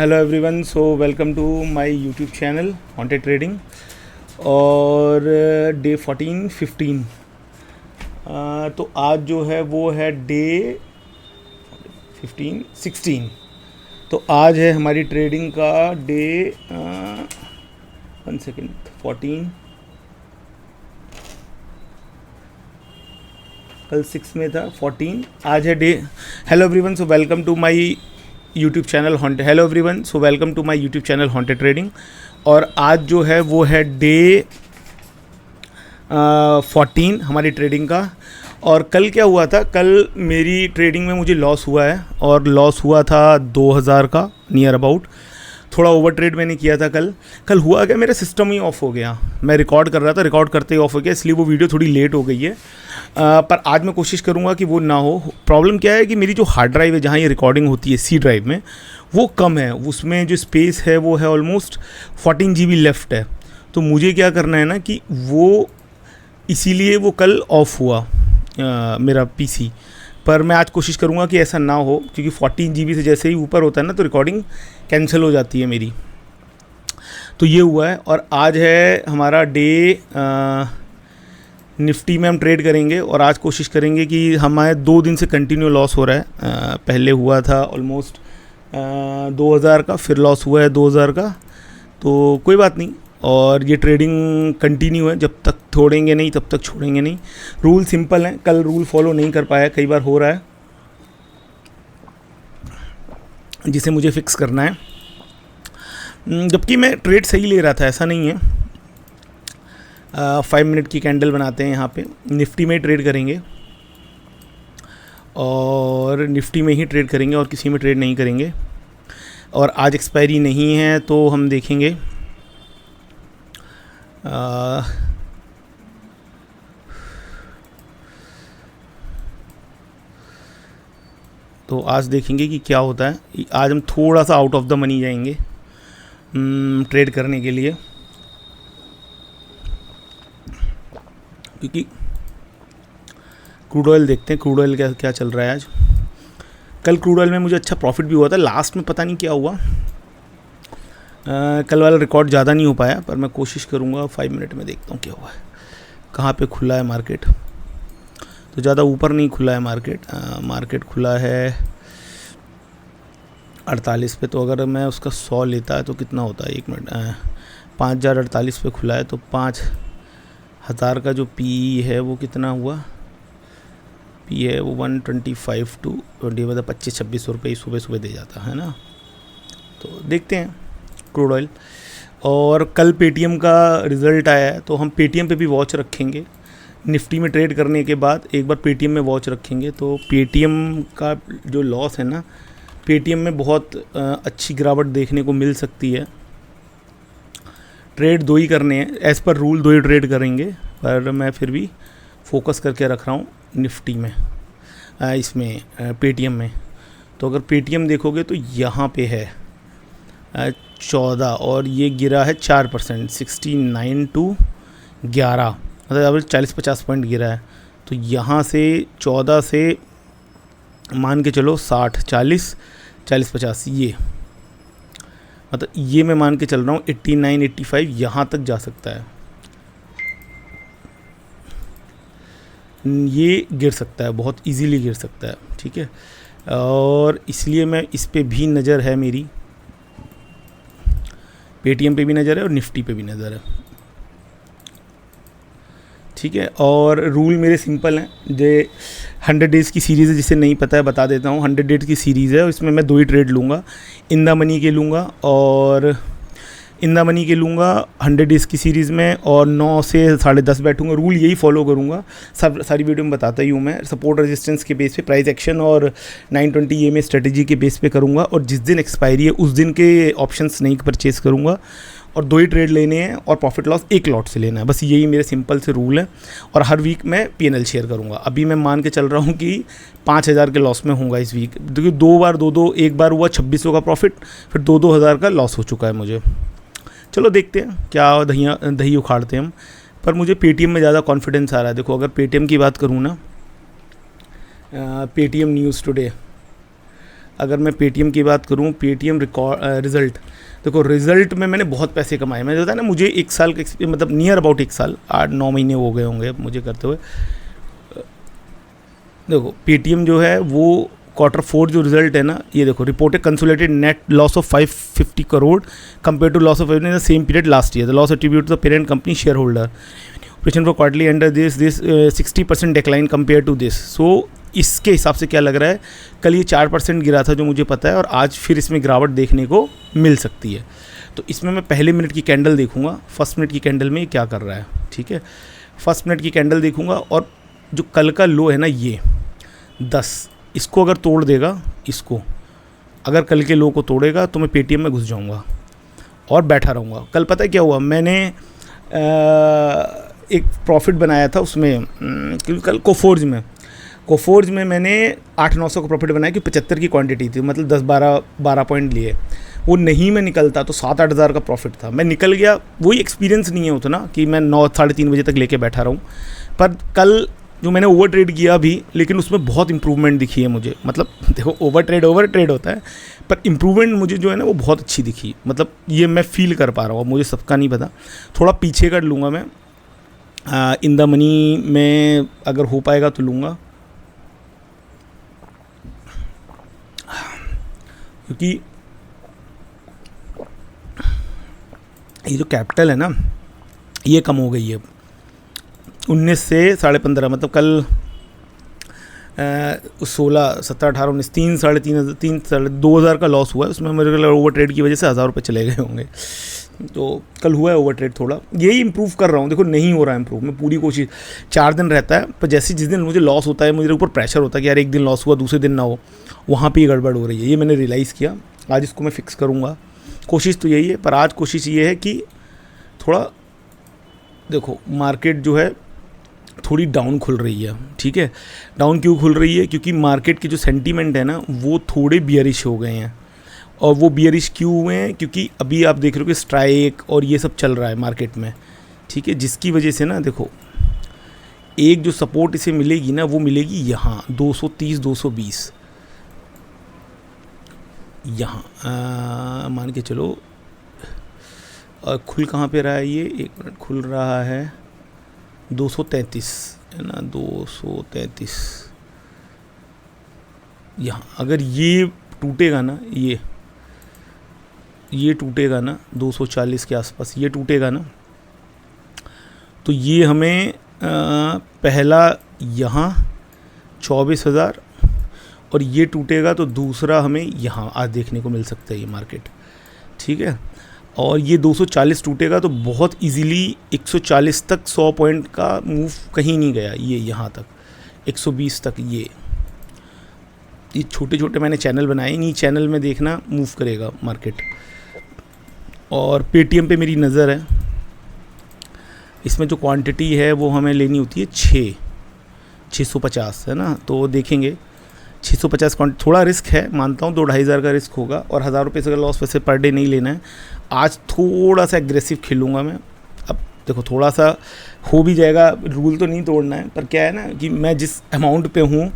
Hello everyone, so welcome to my YouTube channel haunted trading. और day 14-15 तो आज जो है वो है डे 15-16। तो आज है हमारी ट्रेडिंग का डे 1 सेकेंड 14, कल 6 में था 14, आज है day. Hello everyone, so welcome to my YouTube channel haunted. Hello everyone, so welcome to my YouTube channel haunted trading. और आज जो है वो है डे 14 हमारी ट्रेडिंग का। और कल क्या हुआ था, कल मेरी ट्रेडिंग में मुझे लॉस हुआ है और लॉस हुआ था 2000 का नियर अबाउट। थोड़ा ओवर ट्रेड मैंने किया था कल हुआ क्या, मेरा सिस्टम ही ऑफ हो गया। मैं रिकॉर्ड कर रहा था, रिकॉर्ड करते ही ऑफ हो गया, इसलिए वो वीडियो थोड़ी लेट हो गई है। पर आज मैं कोशिश करूँगा कि वो ना हो। प्रॉब्लम क्या है कि मेरी जो हार्ड ड्राइव है जहाँ ये रिकॉर्डिंग होती है सी ड्राइव में, वो कम है, उसमें जो स्पेस है वो है ऑलमोस्ट 14 GB लेफ़्ट है। तो मुझे क्या करना है ना कि वो इसीलिए वो कल ऑफ हुआ मेरा पीसी। पर मैं आज कोशिश करूँगा कि ऐसा ना हो, क्योंकि 14 GB से जैसे ही ऊपर होता है ना तो रिकॉर्डिंग कैंसिल हो जाती है मेरी। तो ये हुआ है। और आज है हमारा डे निफ्टी में हम ट्रेड करेंगे और आज कोशिश करेंगे कि हमारे 2 दिन से कंटिन्यू लॉस हो रहा है। पहले हुआ था ऑलमोस्ट 2000 का, फिर लॉस हुआ है 2000 का, तो कोई बात नहीं। और ये ट्रेडिंग कंटिन्यू है, जब तक छोड़ेंगे नहीं तब तक छोड़ेंगे नहीं। रूल सिंपल है, कल रूल फॉलो नहीं कर पाया, कई बार हो रहा है, जिसे मुझे फिक्स करना है। जबकि मैं ट्रेड सही ले रहा था, ऐसा नहीं है। 5 मिनट की कैंडल बनाते हैं यहाँ पे, निफ्टी में ही ट्रेड करेंगे और निफ्टी में ही ट्रेड करेंगे और किसी में ट्रेड नहीं करेंगे। और आज एक्सपायरी नहीं है तो हम देखेंगे तो आज देखेंगे कि क्या होता है। आज हम थोड़ा सा आउट ऑफ द मनी जाएंगे ट्रेड करने के लिए, क्योंकि क्रूड ऑयल देखते हैं क्रूड ऑयल क्या चल रहा है आज। कल क्रूड ऑयल में मुझे अच्छा प्रॉफिट भी हुआ था, लास्ट में पता नहीं क्या हुआ। कल वाला रिकॉर्ड ज़्यादा नहीं हो पाया, पर मैं कोशिश करूँगा 5 मिनट में देखता हूँ क्या हुआ है, कहाँ पे खुला है मार्केट। तो ज़्यादा ऊपर नहीं खुला है मार्केट, मार्केट खुला है 48 पे। तो अगर मैं उसका 100 लेता है तो कितना होता है, 1 मिनट, 5048 पे खुला है, तो 5000 का जो पी है वो कितना हुआ, पी है वो 125 to 20, मतलब 25-26 रुपये सुबह सुबह दे जाता है ना। तो देखते हैं क्रूड ऑयल। और कल पेटीएम का रिज़ल्ट आया है, तो हम पेटीएम पे भी वॉच रखेंगे। निफ्टी में ट्रेड करने के बाद एक बार पेटीएम में वॉच रखेंगे। तो पेटीएम का जो लॉस है ना, पेटीएम में बहुत अच्छी गिरावट देखने को मिल सकती है। ट्रेड 2 ही करने हैं, एज़ पर रूल 2 ही ट्रेड करेंगे, पर मैं फिर भी फोकस करके रख रहा हूँ निफ्टी में, इसमें पेटीएम में। तो अगर पेटीएम देखोगे तो यहाँ पे है 14 और ये गिरा है 4%, 69 to 11, मतलब 40-50 पॉइंट गिरा है। तो यहाँ से 14 से मान के चलो 60, 40-50, ये मतलब ये मैं मान के चल रहा हूँ 89-85 यहाँ तक जा सकता है, ये गिर सकता है, बहुत इजीली गिर सकता है, ठीक है। और इसलिए मैं इस पे भी नज़र है मेरी, पेटीएम पे भी नज़र है और निफ्टी पे भी नज़र है, ठीक है। और रूल मेरे सिंपल हैं। जो 100 डेज़ की सीरीज़ है, जिसे नहीं पता है बता देता हूँ। 100 डेज़ की सीरीज़ है, इसमें मैं 2 ही ट्रेड लूँगा, इन द मनी के लूँगा और इन द मनी के लूँगा 100 डेज़ की सीरीज़ में, और 9 से 10:30 बैठूँगा। रूल यही फॉलो करूँगा, सारी वीडियो में बताता ही हूँ मैं। सपोर्ट रेजिस्टेंस के बेस पे, प्राइस एक्शन और 920 EMA स्ट्रेटजी के बेस पे करूँगा। और जिस दिन एक्सपायरी है उस दिन के ऑप्शंस नहीं परचेज़ करूँगा, और 2 ही ट्रेड लेने हैं और प्रॉफिट लॉस 1 लॉट से लेना है, बस यही मेरे सिंपल से रूल है। और हर वीक मैं PNL शेयर करूँगा। अभी मैं मान के चल रहा हूँ कि 5000 के लॉस में होऊंगा इस वीक, क्योंकि 2 बार 2-2, एक बार हुआ 2600 का प्रॉफिट, फिर 2-2 हज़ार का लॉस हो चुका है मुझे। चलो देखते हैं क्या दही उखाड़ते हैं हम। पर मुझे पेटीएम में ज़्यादा कॉन्फिडेंस आ रहा है। देखो, अगर पेटीएम की बात करूँ ना, पेटीएम न्यूज़ टुडे, अगर मैं पेटीएम की बात करूँ, पेटीएम रिज़ल्ट, देखो रिज़ल्ट में मैंने बहुत पैसे कमाए। मैं होता है ना, मुझे 1 साल का मतलब नियर अबाउट 1 साल 8-9 महीने हो गए होंगे मुझे करते हुए। देखो पेटीएम जो है वो Q4 जो रिजल्ट है ना, ये देखो, reported consolidated net loss of 550 crore compare to loss of in the same period last year. The loss attribute to the parent company share holder operation for quarterly under this 60% decline compare to this. So इसके हिसाब से क्या लग रहा है, कल ये 4% गिरा था जो मुझे पता है, और आज फिर इसमें गिरावट देखने को मिल सकती है। तो इसमें मैं पहले मिनट की कैंडल देखूंगा, फर्स्ट मिनट की कैंडल में ये क्या कर रहा है, ठीक है। फर्स्ट मिनट की कैंडल देखूंगा, और जो कल का लो है ना ये 10, इसको अगर तोड़ देगा, इसको अगर कल के लो को तोड़ेगा तो मैं पेटीएम में घुस जाऊंगा और बैठा रहूँगा। कल पता है क्या हुआ, मैंने एक प्रॉफिट बनाया था उसमें, क्योंकि कल कोफोर्ज में मैंने 800-900 का प्रॉफिट बनाया, कि 75 की क्वांटिटी थी, मतलब 10-12 पॉइंट लिए। वो नहीं मैं निकलता तो 7-8 हज़ार का प्रॉफिट था, मैं निकल गया। वही एक्सपीरियंस नहीं है होता ना कि मैं 9-3:30 बजे तक लेके बैठा रहूँ। पर कल जो मैंने ओवर ट्रेड किया भी, लेकिन उसमें बहुत इंप्रूवमेंट दिखी है मुझे। मतलब देखो ओवर ट्रेड होता है, पर इंप्रूवमेंट मुझे जो है ना वो बहुत अच्छी दिखी। मतलब ये मैं फील कर पा रहा हूँ, मुझे सबका नहीं पता। थोड़ा पीछे कर लूँगा मैं, इन द मनी में अगर हो पाएगा तो लूँगा, क्योंकि ये जो कैपिटल है ना ये कम हो गई है 19 से 15.5, मतलब कल 16, 17, 18, 19, 2,000 का लॉस हुआ है। उसमें मेरे को ओवर ट्रेड की वजह से 1,000 रुपये चले गए होंगे। तो कल हुआ है ओवर ट्रेड थोड़ा, यही इंप्रूव कर रहा हूँ। देखो नहीं हो रहा है इंप्रूव, मैं पूरी कोशिश, 4 दिन रहता है, पर जैसे जिस दिन मुझे लॉस होता है मुझे ऊपर प्रेशर होता है कि यार एक दिन लॉस हुआ दूसरे दिन ना हो, वहाँ पे गड़बड़ हो रही है। ये मैंने रियलाइज़ किया, आज इसको मैं फिक्स करूँगा। कोशिश तो यही है, पर आज कोशिश ये है कि थोड़ा देखो मार्केट जो है थोड़ी डाउन खुल रही है, ठीक है। डाउन क्यों खुल रही है, क्योंकि मार्केट के जो सेंटीमेंट है ना वो थोड़े बियरिश हो गए हैं। और वो बियरिश क्यों हुए हैं, क्योंकि अभी आप देख रहे हो कि स्ट्राइक और ये सब चल रहा है मार्केट में, ठीक है। जिसकी वजह से ना देखो एक जो सपोर्ट इसे मिलेगी ना वो मिलेगी यहाँ 230-220 यहाँ मान के चलो। और खुल कहाँ पे रहा है ये, 1 मिनट, खुल रहा है 233 है ना, 233 यहाँ। अगर ये टूटेगा ना, ये टूटेगा ना 240 के आसपास, ये टूटेगा ना तो ये हमें पहला यहाँ 24,000, और ये टूटेगा तो दूसरा हमें यहाँ आज देखने को मिल सकता है ये मार्केट, ठीक है। और ये 240 टूटेगा तो बहुत इजीली 140 तक 100 पॉइंट का मूव कहीं नहीं गया, ये यहाँ तक 120 तक। ये छोटे छोटे मैंने चैनल बनाए, इन्हीं चैनल में देखना मूव करेगा मार्केट। और पेटीएम पे मेरी नज़र है, इसमें जो क्वांटिटी है वो हमें लेनी होती है 650 है ना, तो देखेंगे 650 क्वांटिटी। थोड़ा रिस्क है मानता हूँ, 2-2.5 हज़ार का रिस्क होगा, और 1,000 रुपये से लॉस वैसे पर डे नहीं लेना है। आज थोड़ा सा एग्रेसिव खेलूँगा मैं। अब देखो थोड़ा सा हो भी जाएगा, रूल तो नहीं तोड़ना है, पर क्या है ना कि मैं जिस अमाउंट पे हूँ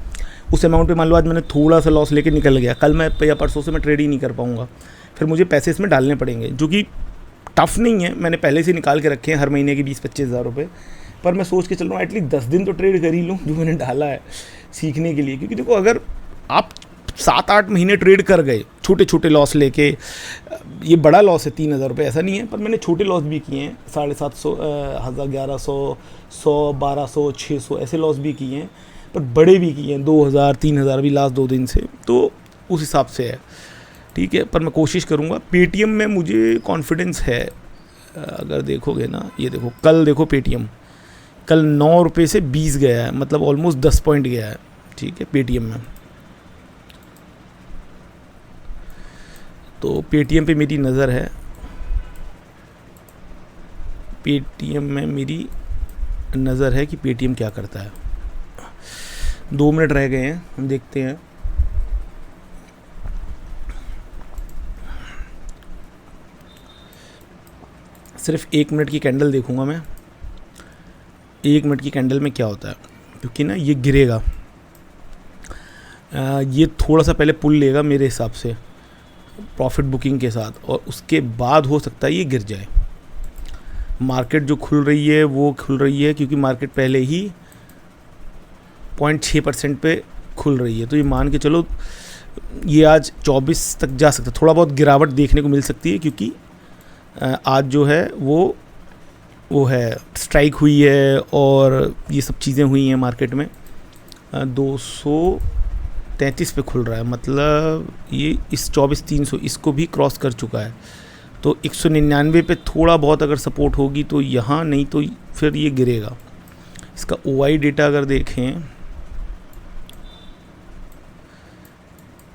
उस अमाउंट पे मान लो आज मैंने थोड़ा सा लॉस लेके निकल गया, कल मैं या परसों से मैं ट्रेड ही नहीं कर पाऊँगा, फिर मुझे पैसे इसमें डालने पड़ेंगे, जो कि टफ़ नहीं है। मैंने पहले से निकाल के रखे हैं हर महीने के 20-25 हज़ार रुपये, पर मैं सोच के चल रहा हूँ एटलीस्ट 10 दिन तो ट्रेड कर ही लूँ जो मैंने डाला है सीखने के लिए। क्योंकि देखो अगर आप 7-8 महीने ट्रेड कर गए छोटे छोटे लॉस लेके, ये बड़ा लॉस है 3,000 रुपये ऐसा नहीं है, पर मैंने छोटे लॉस भी किए हैं, 750, 1,100, 100, 1200, 600 ऐसे लॉस भी किए हैं, पर बड़े भी किए हैं 2,000, 3,000 भी लास्ट 2 दिन से, तो उस हिसाब से है, ठीक है। पर मैं कोशिश करूँगा। पेटीएम में मुझे कॉन्फिडेंस है, अगर देखोगे ना, ये देखो कल देखो पेटीएम कल 9 रुपये से 20 गया है, मतलब ऑलमोस्ट 10 पॉइंट गया है, ठीक है पेटीएम में। तो पेटीएम पे मेरी नज़र है, पेटीएम में मेरी नज़र है कि पेटीएम क्या करता है। 2 मिनट रह गए हैं, हम देखते हैं। सिर्फ 1 मिनट की कैंडल देखूंगा मैं, 1 मिनट की कैंडल में क्या होता है, क्योंकि ना ये गिरेगा ये थोड़ा सा पहले पुल लेगा मेरे हिसाब से प्रॉफिट बुकिंग के साथ, और उसके बाद हो सकता है ये गिर जाए। मार्केट जो खुल रही है वो खुल रही है क्योंकि मार्केट पहले ही 0.6% पे खुल रही है, तो ये मान के चलो ये आज 24 तक जा सकता है। थोड़ा बहुत गिरावट देखने को मिल सकती है क्योंकि आज जो है वो है स्ट्राइक हुई है और ये सब चीज़ें हुई हैं मार्केट में। 233 पे खुल रहा है, मतलब ये इस 24,300 इसको भी क्रॉस कर चुका है। तो 199 पे थोड़ा बहुत अगर सपोर्ट होगी तो यहाँ, नहीं तो फिर ये गिरेगा। इसका OI डेटा अगर देखें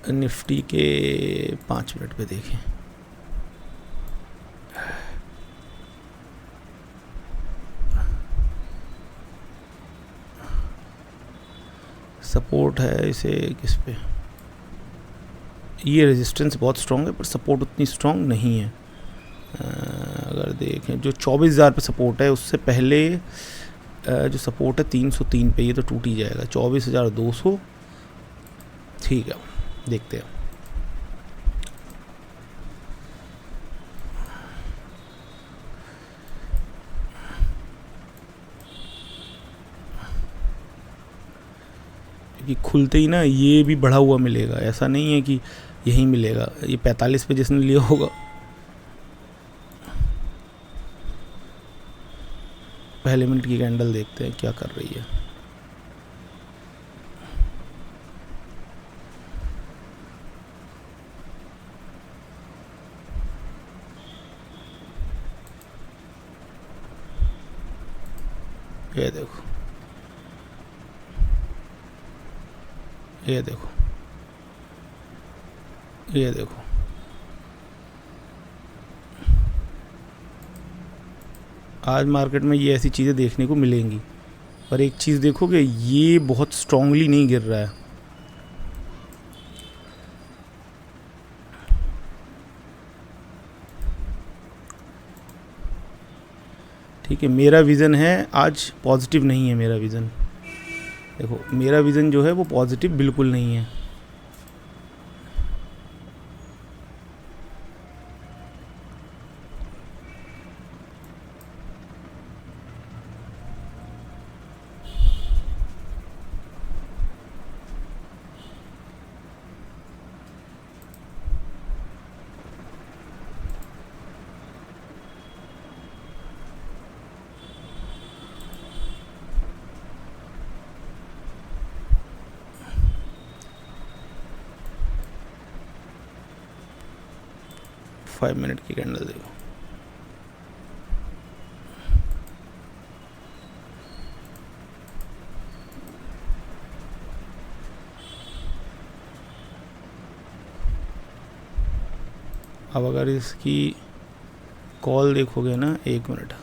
निफ्टी के 5 मिनट पे देखें, सपोर्ट है इसे किस पे, ये रेजिस्टेंस बहुत स्ट्रॉन्ग है पर सपोर्ट उतनी स्ट्रॉन्ग नहीं है। अगर देखें जो 24,000 पे सपोर्ट है, उससे पहले जो सपोर्ट है 303 पे, ये तो टूट ही जाएगा। 24,200 ठीक है, देखते हैं। कि खुलते ही ना ये भी बढ़ा हुआ मिलेगा, ऐसा नहीं है कि यहीं मिलेगा। ये 45 पे जिसने लिया होगा, पहले मिनट की कैंडल देखते हैं क्या कर रही है। ये देखो, ये देखो, ये देखो, आज मार्केट में ये ऐसी चीज़ें देखने को मिलेंगी। पर एक चीज़ देखोगे, ये बहुत स्ट्रांगली नहीं गिर रहा है। ठीक है, मेरा विज़न है आज पॉजिटिव नहीं है। मेरा विज़न देखो, मेरा विज़न जो है वो पॉजिटिव बिल्कुल नहीं है। फाइव मिनट की कैंडल देखो, अब अगर इसकी कॉल देखोगे ना, 1 मिनट,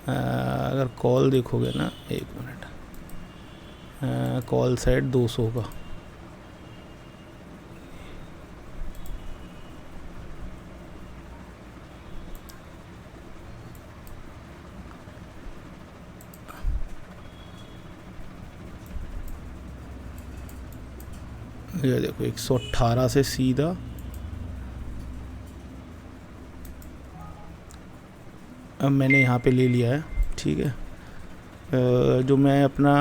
अगर कॉल देखोगे ना 1 मिनट, कॉल साइड 200 का, ये देखो 118 से सीधा अब मैंने यहाँ पे ले लिया है। ठीक है, जो मैं अपना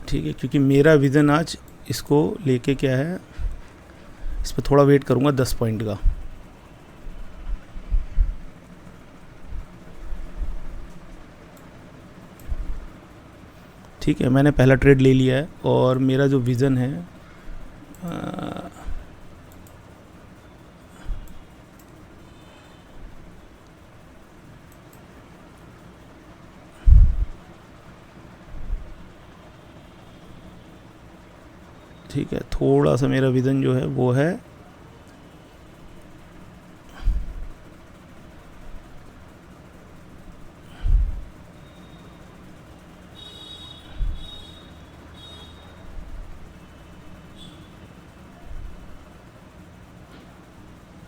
ठीक है, क्योंकि मेरा विज़न आज इसको लेके क्या है, इस पर थोड़ा वेट करूँगा 10 पॉइंट का। ठीक है, मैंने पहला ट्रेड ले लिया है और मेरा जो विज़न है ठीक है, थोड़ा सा मेरा विज़न जो है वो है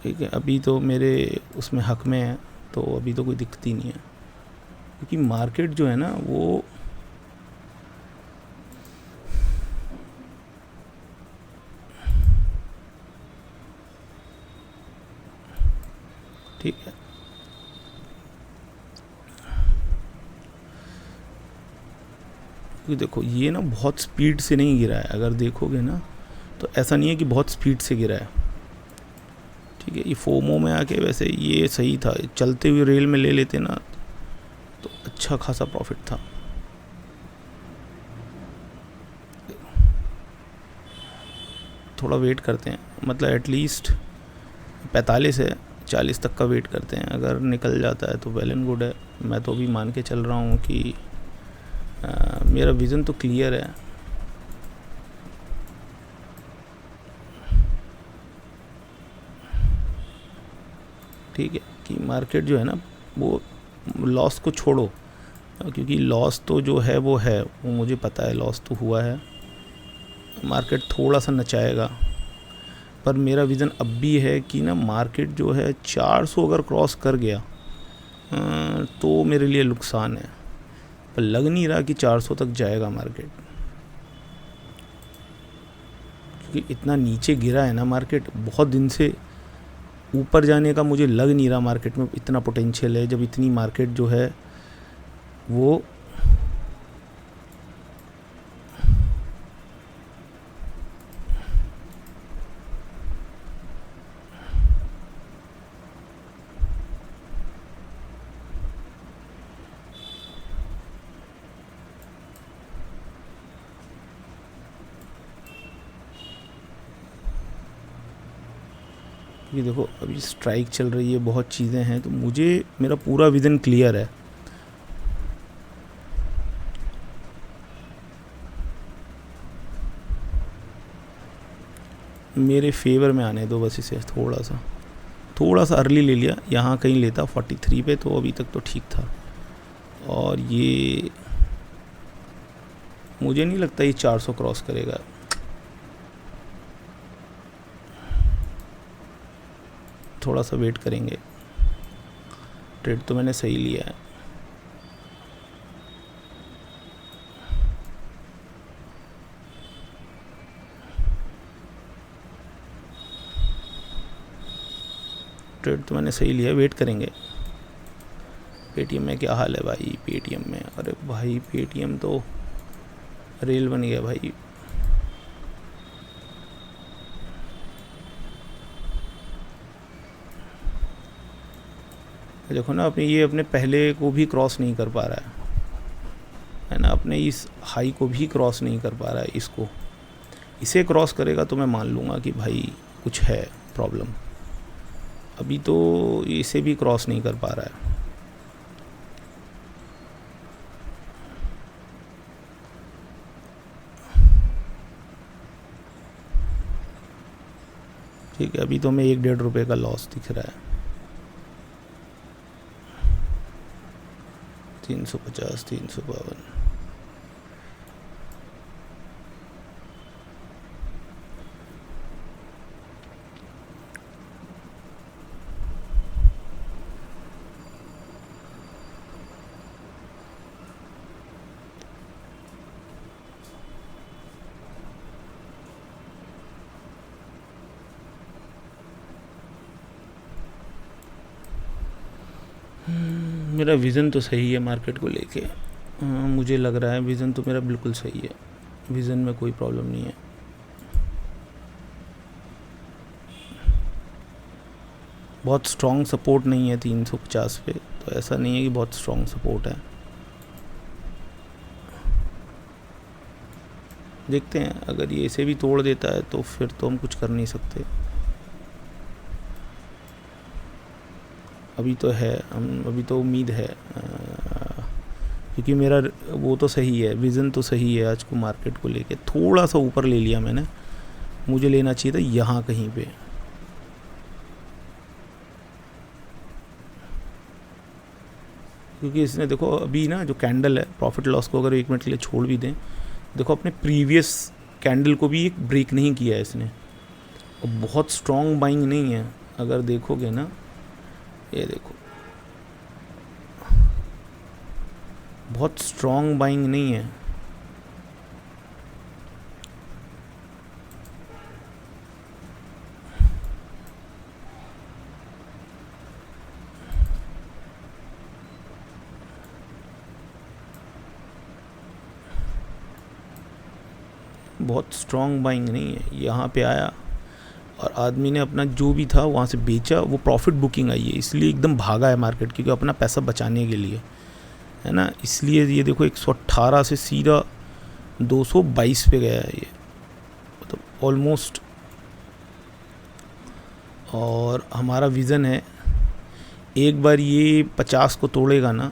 ठीक है। अभी तो मेरे उसमें हक में है, तो अभी तो कोई दिक्कत ही नहीं है, क्योंकि मार्केट जो है ना वो क्योंकि देखो ये ना बहुत स्पीड से नहीं गिरा है, अगर देखोगे ना तो ऐसा नहीं है कि बहुत स्पीड से गिरा है, ठीक है। ये फोमो में आके वैसे ये सही था, चलते हुए रेल में ले लेते ना तो अच्छा खासा प्रॉफिट था। थोड़ा वेट करते हैं, मतलब एटलीस्ट 45 है, 40 तक का वेट करते हैं। अगर निकल जाता है तो वेल एंड गुड है। मैं तो अभी मान के चल रहा हूँ कि मेरा विज़न तो क्लियर है। ठीक है कि मार्केट जो है ना वो लॉस को छोड़ो, क्योंकि लॉस तो जो है वो मुझे पता है, लॉस तो हुआ है। मार्केट थोड़ा सा नचाएगा, पर मेरा विज़न अब भी है कि ना मार्केट जो है 400 अगर क्रॉस कर गया तो मेरे लिए नुकसान है। पर लग नहीं रहा कि 400 तक जाएगा मार्केट, क्योंकि इतना नीचे गिरा है ना मार्केट। बहुत दिन से ऊपर जाने का मुझे लग नहीं रहा मार्केट में इतना पोटेंशियल है, जब इतनी मार्केट जो है वो क्योंकि देखो अभी स्ट्राइक चल रही है, बहुत चीज़ें हैं, तो मुझे मेरा पूरा विज़न क्लियर है। मेरे फेवर में आने दो बस इसे। थोड़ा सा अर्ली ले लिया, यहाँ कहीं लेता 43 पे तो अभी तक तो ठीक था। और ये मुझे नहीं लगता ये 400 क्रॉस करेगा। थोड़ा सा वेट करेंगे। ट्रेड तो मैंने सही लिया है। वेट करेंगे। पेटीएम में क्या हाल है भाई? पेटीएम में, अरे भाई पेटीएम तो रेल बन गया भाई। देखो ना अपने पहले को भी क्रॉस नहीं कर पा रहा है ना, अपने इस हाई को भी क्रॉस नहीं कर पा रहा है। इसे क्रॉस करेगा तो मैं मान लूँगा कि भाई कुछ है प्रॉब्लम। अभी तो इसे भी क्रॉस नहीं कर पा रहा है। ठीक है, अभी तो हमें 1-1.5 रुपये का लॉस दिख रहा है। 350, 352। मेरा विज़न तो सही है मार्केट को लेके। मुझे लग रहा है विज़न तो मेरा बिल्कुल सही है, विज़न में कोई प्रॉब्लम नहीं है। बहुत स्ट्रॉन्ग सपोर्ट नहीं है 350 पे, तो ऐसा नहीं है कि बहुत स्ट्रॉन्ग सपोर्ट है। देखते हैं, अगर ये इसे भी तोड़ देता है तो फिर तो हम कुछ कर नहीं सकते। अभी तो उम्मीद है, क्योंकि मेरा वो तो सही है, विज़न तो सही है। आज को मार्केट को लेके थोड़ा सा ऊपर ले लिया मैंने, मुझे लेना चाहिए था यहाँ कहीं पे। क्योंकि इसने देखो अभी ना जो कैंडल है, प्रॉफिट लॉस को अगर 1 मिनट के लिए छोड़ भी दें, देखो अपने प्रीवियस कैंडल को भी एक ब्रेक नहीं किया है इसने, और बहुत स्ट्रॉन्ग बाइंग नहीं है। अगर देखोगे ना, ये देखो बहुत स्ट्रॉन्ग बाइंग नहीं है। बहुत स्ट्रॉन्ग बाइंग नहीं है। यहाँ पे आया और आदमी ने अपना जो भी था वहाँ से बेचा, वो प्रॉफिट बुकिंग आई है, इसलिए एकदम भागा है मार्केट, क्योंकि अपना पैसा बचाने के लिए, है ना। इसलिए ये देखो 118 से सीधा 222 पे गया है ये, मतलब ऑलमोस्ट। और हमारा विज़न है एक बार ये 50 को तोड़ेगा ना,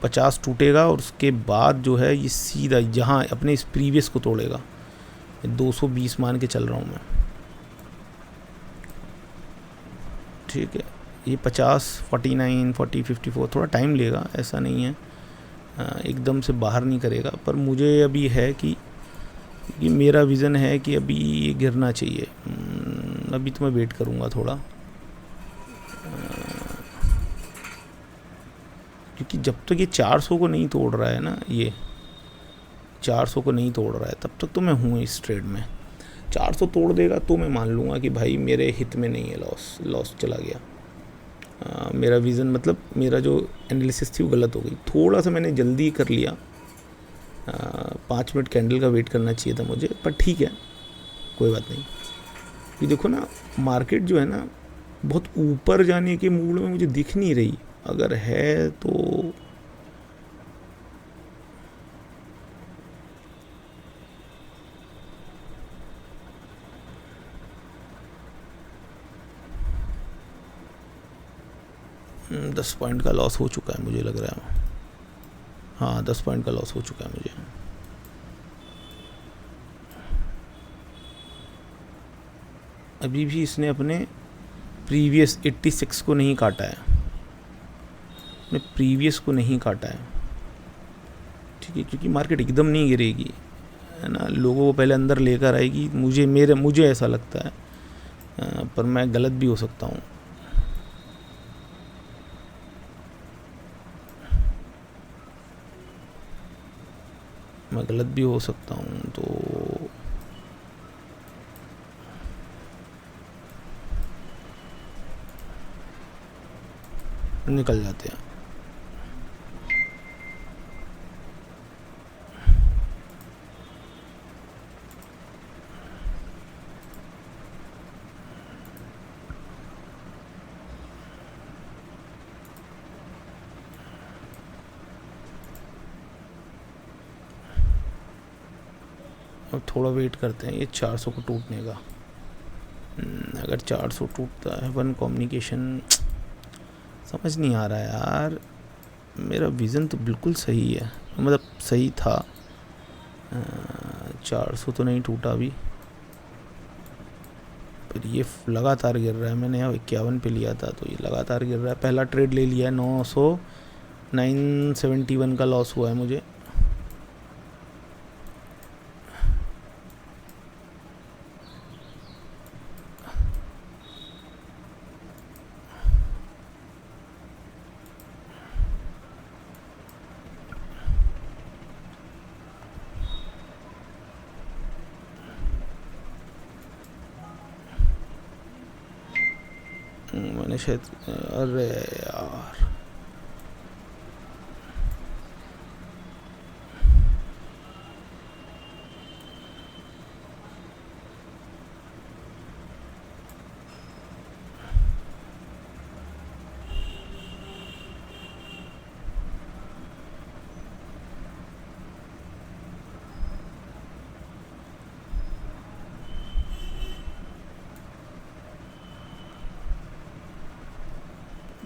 50 टूटेगा और उसके बाद जो है ये सीधा यहाँ अपने इस प्रीवियस को तोड़ेगा। 220 मान के चल रहा हूँ मैं, ठीक है। ये 50, 49, 40, 54 थोड़ा टाइम लेगा, ऐसा नहीं है एकदम से बाहर नहीं करेगा, पर मुझे अभी है कि मेरा विज़न है कि अभी ये गिरना चाहिए। अभी तो मैं वेट करूँगा थोड़ा, क्योंकि जब तक ये 400 को नहीं तोड़ रहा है ना, ये 400 को नहीं तोड़ रहा है, तब तक तो मैं हूँ इस ट्रेड में। 400 तोड़ देगा तो मैं मान लूँगा कि भाई मेरे हित में नहीं है, लॉस चला गया। मेरा विज़न, मतलब मेरा जो एनालिसिस थी वो गलत हो गई। थोड़ा सा मैंने जल्दी कर लिया, 5 मिनट कैंडल का वेट करना चाहिए था मुझे, पर ठीक है, कोई बात नहीं। ये देखो ना, मार्केट जो है ना बहुत ऊपर जाने के मूड में मुझे दिख नहीं रही। अगर है तो $10 पॉइंट का लॉस हो चुका है मुझे लग रहा है। हाँ, 10 पॉइंट का लॉस हो चुका है मुझे। अभी भी इसने अपने प्रीवियस 86 को नहीं काटा है, अपने प्रीवियस को नहीं काटा है, ठीक है। क्योंकि मार्केट एकदम नहीं गिरेगी, है ना, लोगों को पहले अंदर लेकर आएगी, मुझे ऐसा लगता है, पर मैं गलत भी हो सकता हूँ। मैं गलत भी हो सकता हूँ, तो निकल जाते हैं। अब थोड़ा वेट करते हैं ये 400 को टूटने का। अगर 400 टूटता है, वन कम्युनिकेशन, समझ नहीं आ रहा है यार। मेरा विज़न तो बिल्कुल सही है, मतलब सही था। 400 तो नहीं टूटा अभी, पर ये लगातार गिर रहा है। मैंने यहाँ 51 पे लिया था, तो ये लगातार गिर रहा है। पहला ट्रेड ले लिया है, 971 का लॉस हुआ है मुझे। मैंने शायद, अरे यार,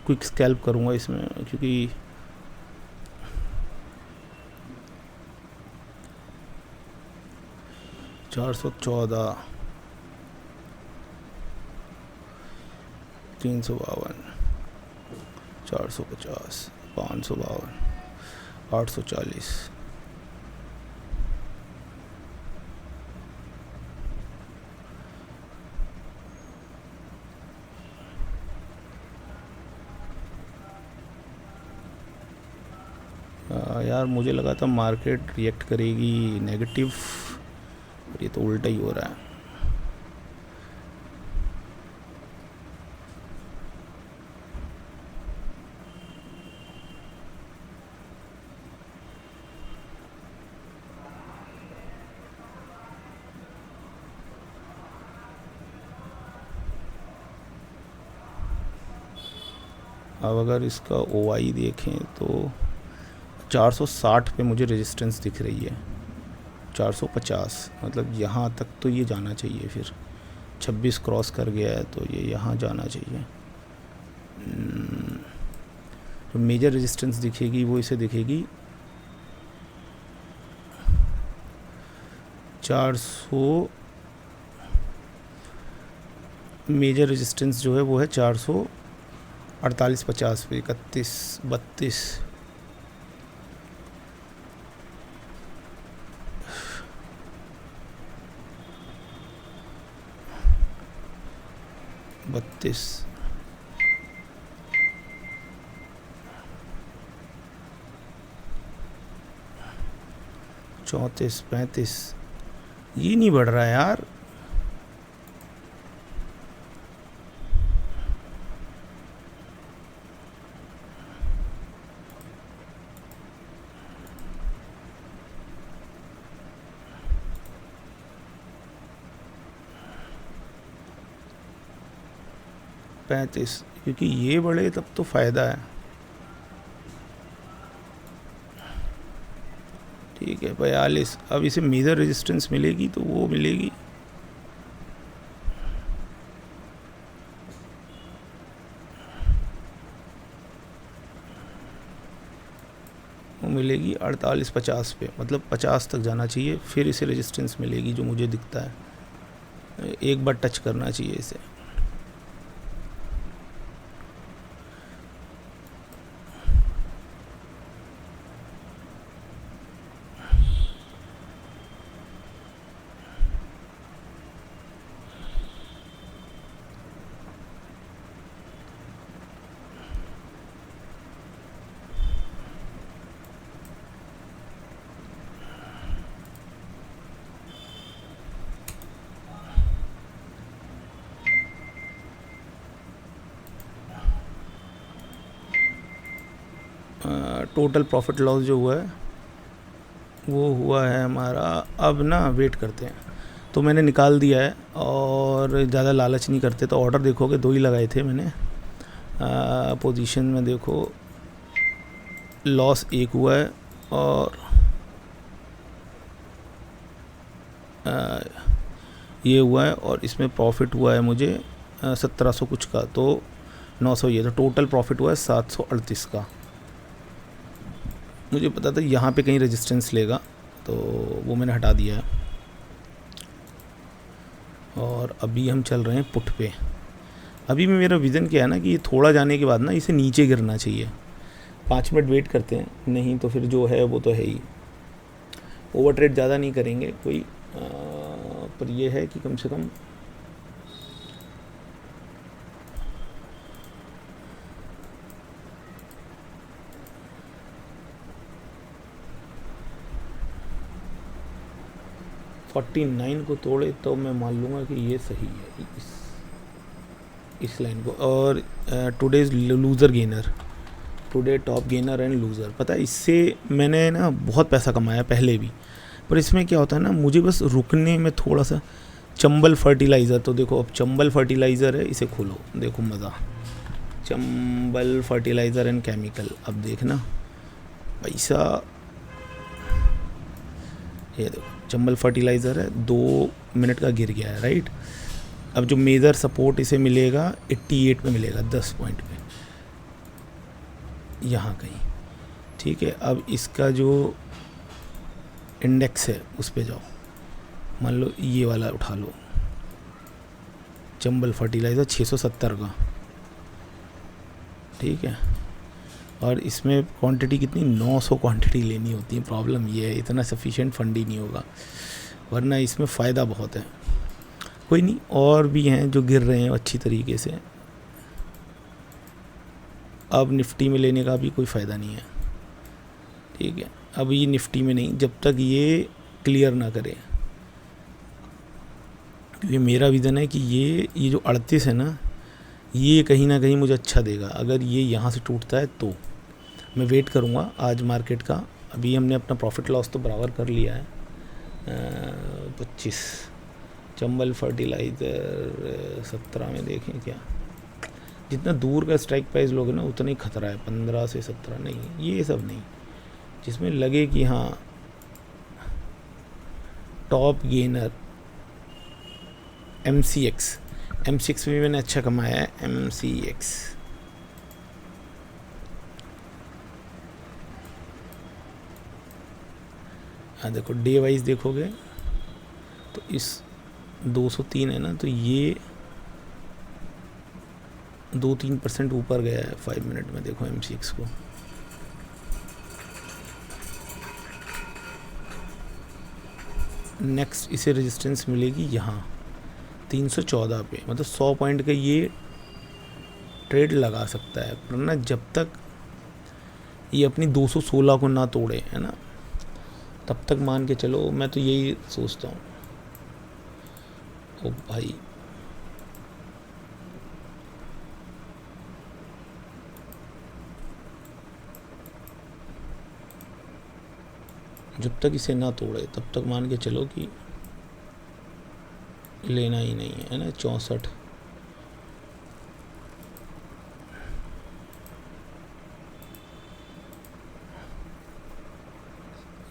क्विक स्कैल्प करूँगा इसमें, क्योंकि 414, 352, 450, 552, 840। यार मुझे लगा था मार्केट रिएक्ट करेगी नेगेटिव, और ये तो उल्टा ही हो रहा है। अब अगर इसका OI देखें तो 460 पे मुझे रेजिस्टेंस दिख रही है, 450, मतलब यहाँ तक तो ये जाना चाहिए। फिर 26 क्रॉस कर गया है तो ये यहाँ जाना चाहिए। जो मेजर रेजिस्टेंस दिखेगी वो इसे दिखेगी 400, मेजर रेजिस्टेंस जो है वो है 448 50 पे 31 32 32 34 35, ये नहीं बढ़ रहा है यार। पैंतीस, क्योंकि ये बढ़े तब तो फ़ायदा है। ठीक है 42, अब इसे मेजर रेजिस्टेंस मिलेगी तो वो मिलेगी वो मिलेगी 48 50 पे, मतलब 50 तक जाना चाहिए, फिर इसे रेजिस्टेंस मिलेगी जो मुझे दिखता है। एक बार टच करना चाहिए इसे। टोटल प्रॉफिट लॉस जो हुआ है वो हुआ है हमारा, अब ना वेट करते हैं। तो मैंने निकाल दिया है और ज़्यादा लालच नहीं करते। तो ऑर्डर देखोगे 2 ही लगाए थे मैंने। पोजीशन में देखो लॉस 1 हुआ है और ये हुआ है, और इसमें प्रॉफिट हुआ है मुझे 1700 कुछ का, तो 900 ये, तो टोटल प्रॉफिट हुआ है 738 का। मुझे पता था यहाँ पे कहीं रेजिस्टेंस लेगा तो वो मैंने हटा दिया है। और अभी हम चल रहे हैं पुट पे। अभी में मेरा विज़न क्या है ना कि ये थोड़ा जाने के बाद ना इसे नीचे गिरना चाहिए। 5 मिनट वेट करते हैं, नहीं तो फिर जो है वो तो है ही। ओवर ट्रेड ज़्यादा नहीं करेंगे कोई, पर ये है कि कम से कम $49 को तोड़े तो मैं मान लूँगा कि ये सही है इस लाइन को। और today is loser gainer, today top gainer and loser. पता है इससे मैंने ना बहुत पैसा कमाया पहले भी, पर इसमें क्या होता है ना, मुझे बस रुकने में थोड़ा सा। चंबल फर्टिलाइज़र, तो देखो अब चंबल फर्टिलाइज़र है, इसे खोलो देखो मज़ा। चंबल फर्टिलाइज़र एंड केमिकल, अब देखना पैसा, ये देखो चंबल फर्टिलाइज़र है, 2 मिनट का गिर गया है राइट। अब जो मेजर सपोर्ट इसे मिलेगा 88 पे मिलेगा, 10 पॉइंट पे यहाँ कहीं। ठीक है, अब इसका जो इंडेक्स है उस पे जाओ, मान लो ये वाला उठा लो, चंबल फर्टिलाइज़र 670 का। ठीक है, और इसमें क्वांटिटी कितनी, 900 क्वांटिटी लेनी होती है। प्रॉब्लम ये है इतना सफिशिएंट फंड ही नहीं होगा, वरना इसमें फ़ायदा बहुत है। कोई नहीं, और भी हैं जो गिर रहे हैं अच्छी तरीके से। अब निफ्टी में लेने का भी कोई फ़ायदा नहीं है। ठीक है, अब ये निफ्टी में नहीं, जब तक ये क्लियर ना करे। क्योंकि मेरा विज़न है कि ये जो 38 है ना, ये कहीं ना कहीं मुझे अच्छा देगा। अगर ये यहाँ से टूटता है तो मैं वेट करूँगा आज मार्केट का। अभी हमने अपना प्रॉफिट लॉस तो बराबर कर लिया है। 25 चंबल फर्टिलाइज़र 17 में देखें क्या, जितना दूर का स्ट्राइक प्राइस लोगे ना उतना ही खतरा है, 15 से 17 नहीं, ये सब नहीं, जिसमें लगे कि हाँ टॉप गेनर MCX में मैंने अच्छा कमाया है। MCX हाँ देखो डे वाइज देखोगे तो इस 203 है ना, तो ये 2-3% ऊपर गया है 5 मिनट में। देखो MCX को नेक्स्ट इसे रेजिस्टेंस मिलेगी यहाँ 314 पे, मतलब 100 पॉइंट का ये ट्रेड लगा सकता है, पर ना जब तक ये अपनी 216 को ना तोड़े, है ना, तब तक मान के चलो। मैं तो यही सोचता हूँ। ओ भाई जब तक इसे ना तोड़े तब तक मान के चलो कि लेना ही नहीं है ना। 64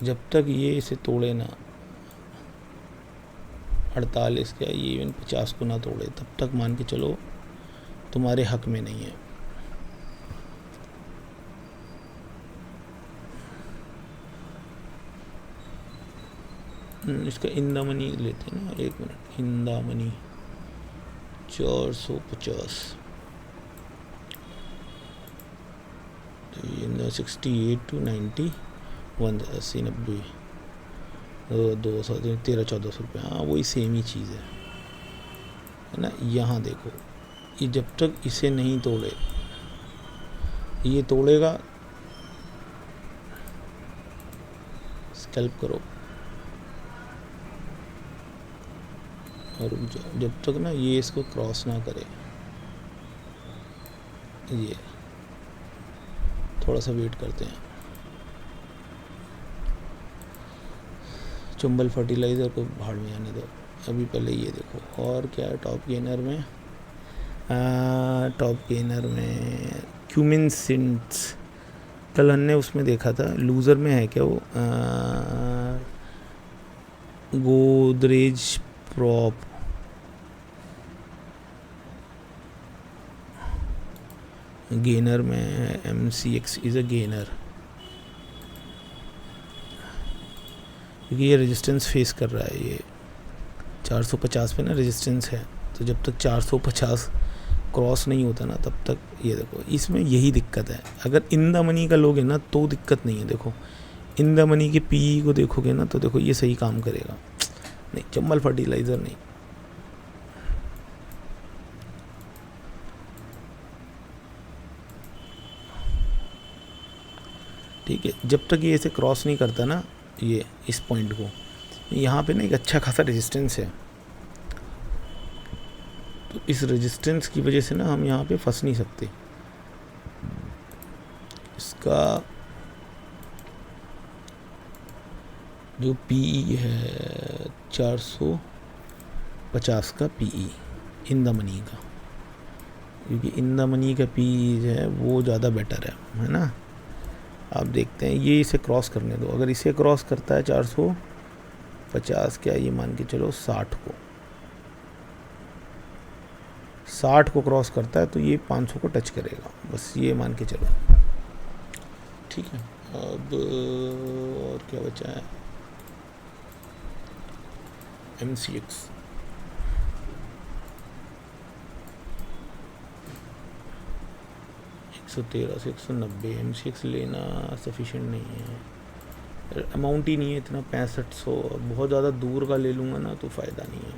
जब तक ये इसे तोड़े ना, 48 का ये इवन 50 को ना तोड़े, तब तक मान के चलो तुम्हारे हक में नहीं है। इसका इन द मनी लेते हैं ना, 1 मिनट। इन द मनी 450 तो ये 68 to 90 180 90 200 1300-1400 रुपये। हाँ वही सेम ही चीज़ है ना। यहाँ देखो ये जब तक इसे नहीं तोड़े, ये तोड़ेगा स्कैल्प करो और जब तक ना ये इसको क्रॉस ना करे, ये थोड़ा सा वेट करते हैं। चुंबल फर्टिलाइज़र को भाड़ में आने दो अभी, पहले ये देखो। और क्या है टॉप गेनर में? टॉप गेनर में क्यूमिन सिंट्स, कल हमने उसमें देखा था। लूज़र में है क्या वो? गोदरेज प्रॉप, गेनर में MCX इज़ अ गेनर, क्योंकि ये रेजिस्टेंस फेस कर रहा है। ये 450 पे ना रेजिस्टेंस है, तो जब तक 450 क्रॉस नहीं होता ना तब तक ये देखो। इसमें यही दिक्कत है। अगर इन द मनी का लोगे ना तो दिक्कत नहीं है। देखो इन द मनी के PE को देखोगे ना तो देखो ये सही काम करेगा। नहीं चंबल फर्टिलाइज़र नहीं। ठीक है, जब तक ये इसे क्रॉस नहीं करता ना, ये इस पॉइंट को, यहाँ पे ना एक अच्छा खासा रेजिस्टेंस है, तो इस रेजिस्टेंस की वजह से ना हम यहाँ पे फंस नहीं सकते। इसका जो PE है 450 का PE इन द मनी का, क्योंकि इन द मनी का PE जो है वो ज़्यादा बेटर है ना। आप देखते हैं ये इसे क्रॉस करने दो। अगर इसे क्रॉस करता है 450, क्या ये मान के चलो 60 को क्रॉस करता है तो ये 500 को टच करेगा, बस ये मान के चलो। ठीक है, अब और क्या बचा है? MCX 113 से 190। MCX लेना सफिशिएंट नहीं है, अमाउंट ही नहीं है इतना 6500। बहुत ज़्यादा दूर का ले लूँगा ना तो फ़ायदा नहीं है।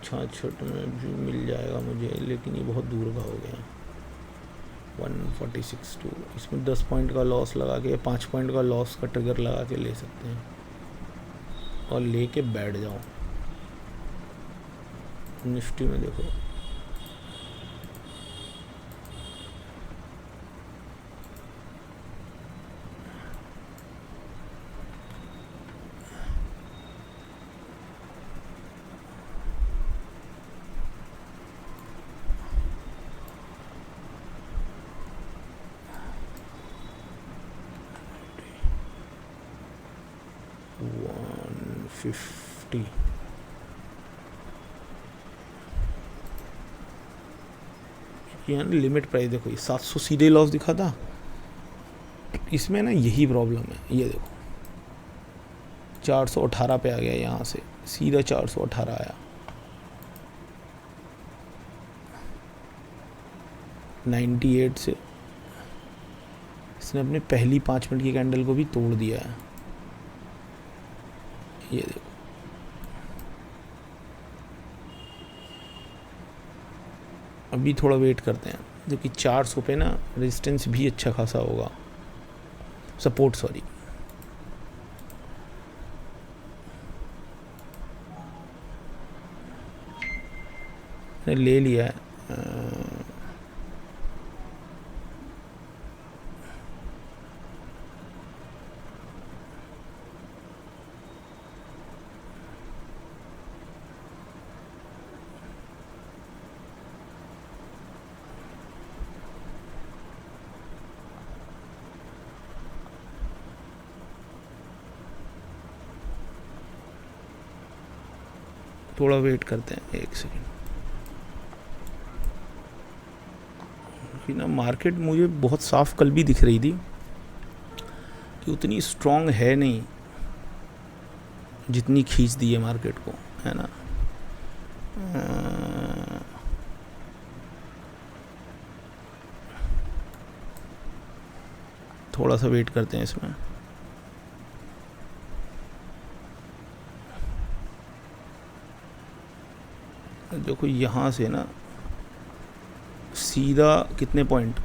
66 में भी मिल जाएगा मुझे, लेकिन ये बहुत दूर का हो गया। 146 टू, इसमें 10 पॉइंट का लॉस लगा के, 5 पॉइंट का लॉस का ट्रिगर लगा के ले सकते हैं और लेके बैठ जाओ। निफ्टी में देखो 50 यहाँ ना लिमिट प्राइस देखो, ये 700 सीधे लॉस दिखा था, इसमें ना यही प्रॉब्लम है। ये देखो 418 पे आ गया, यहाँ से सीधा 418 आया। 98 से इसने अपनी पहली 5 मिनट की कैंडल को भी तोड़ दिया है। ये देखो अभी थोड़ा वेट करते हैं, जो कि 400 पे ना रेजिस्टेंस भी अच्छा खासा होगा, सपोर्ट सॉरी। ले लिया है। थोड़ा वेट करते हैं, एक सेकेंड। कि ना मार्केट मुझे बहुत साफ कल भी दिख रही थी कि उतनी स्ट्रॉन्ग है नहीं जितनी खींच दी है मार्केट को, है ना। थोड़ा सा वेट करते हैं इसमें। देखो यहाँ से ना सीधा कितने पॉइंट,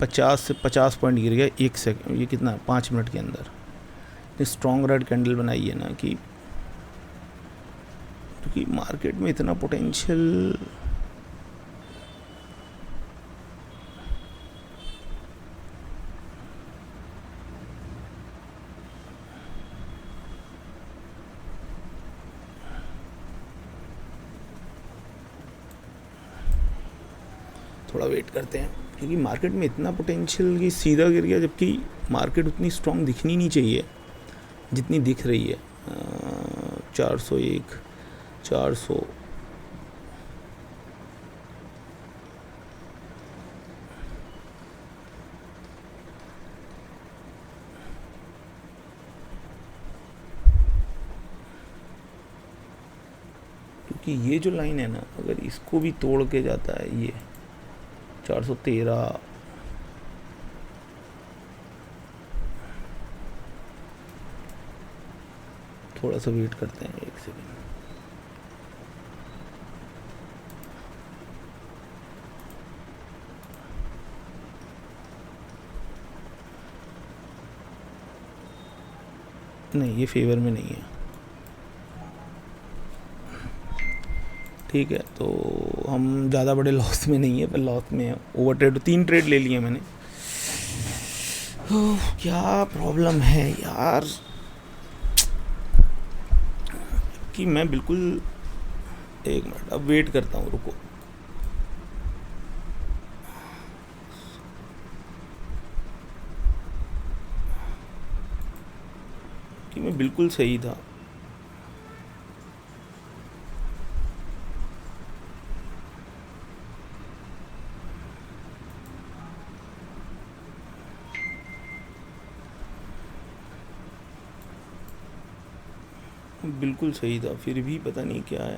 50 से 50 पॉइंट गिर गया एक सेकंड, ये कितना 5 मिनट के अंदर। इतनी स्ट्रॉन्ग रेड कैंडल बनाई है ना कि क्योंकि मार्केट में इतना पोटेंशियल थोड़ा वेट करते हैं, क्योंकि मार्केट में इतना पोटेंशियल कि सीधा गिर गया, जबकि मार्केट उतनी स्ट्रॉन्ग दिखनी नहीं चाहिए जितनी दिख रही है। 401 400 क्योंकि ये जो लाइन है ना, अगर इसको भी तोड़ के जाता है, ये 413, थोड़ा सा वेट करते हैं, एक सेकेंड। नहीं, ये फेवर में नहीं है। ठीक है, तो हम ज़्यादा बड़े लॉस में नहीं है, पर लॉस में है। ओवर ट्रेड 3 ट्रेड ले लिए मैंने। क्या प्रॉब्लम है यार कि मैं बिल्कुल, एक मिनट अब वेट करता हूँ, रुको। कि मैं बिल्कुल सही था। बिल्कुल सही था, फिर भी पता नहीं क्या है।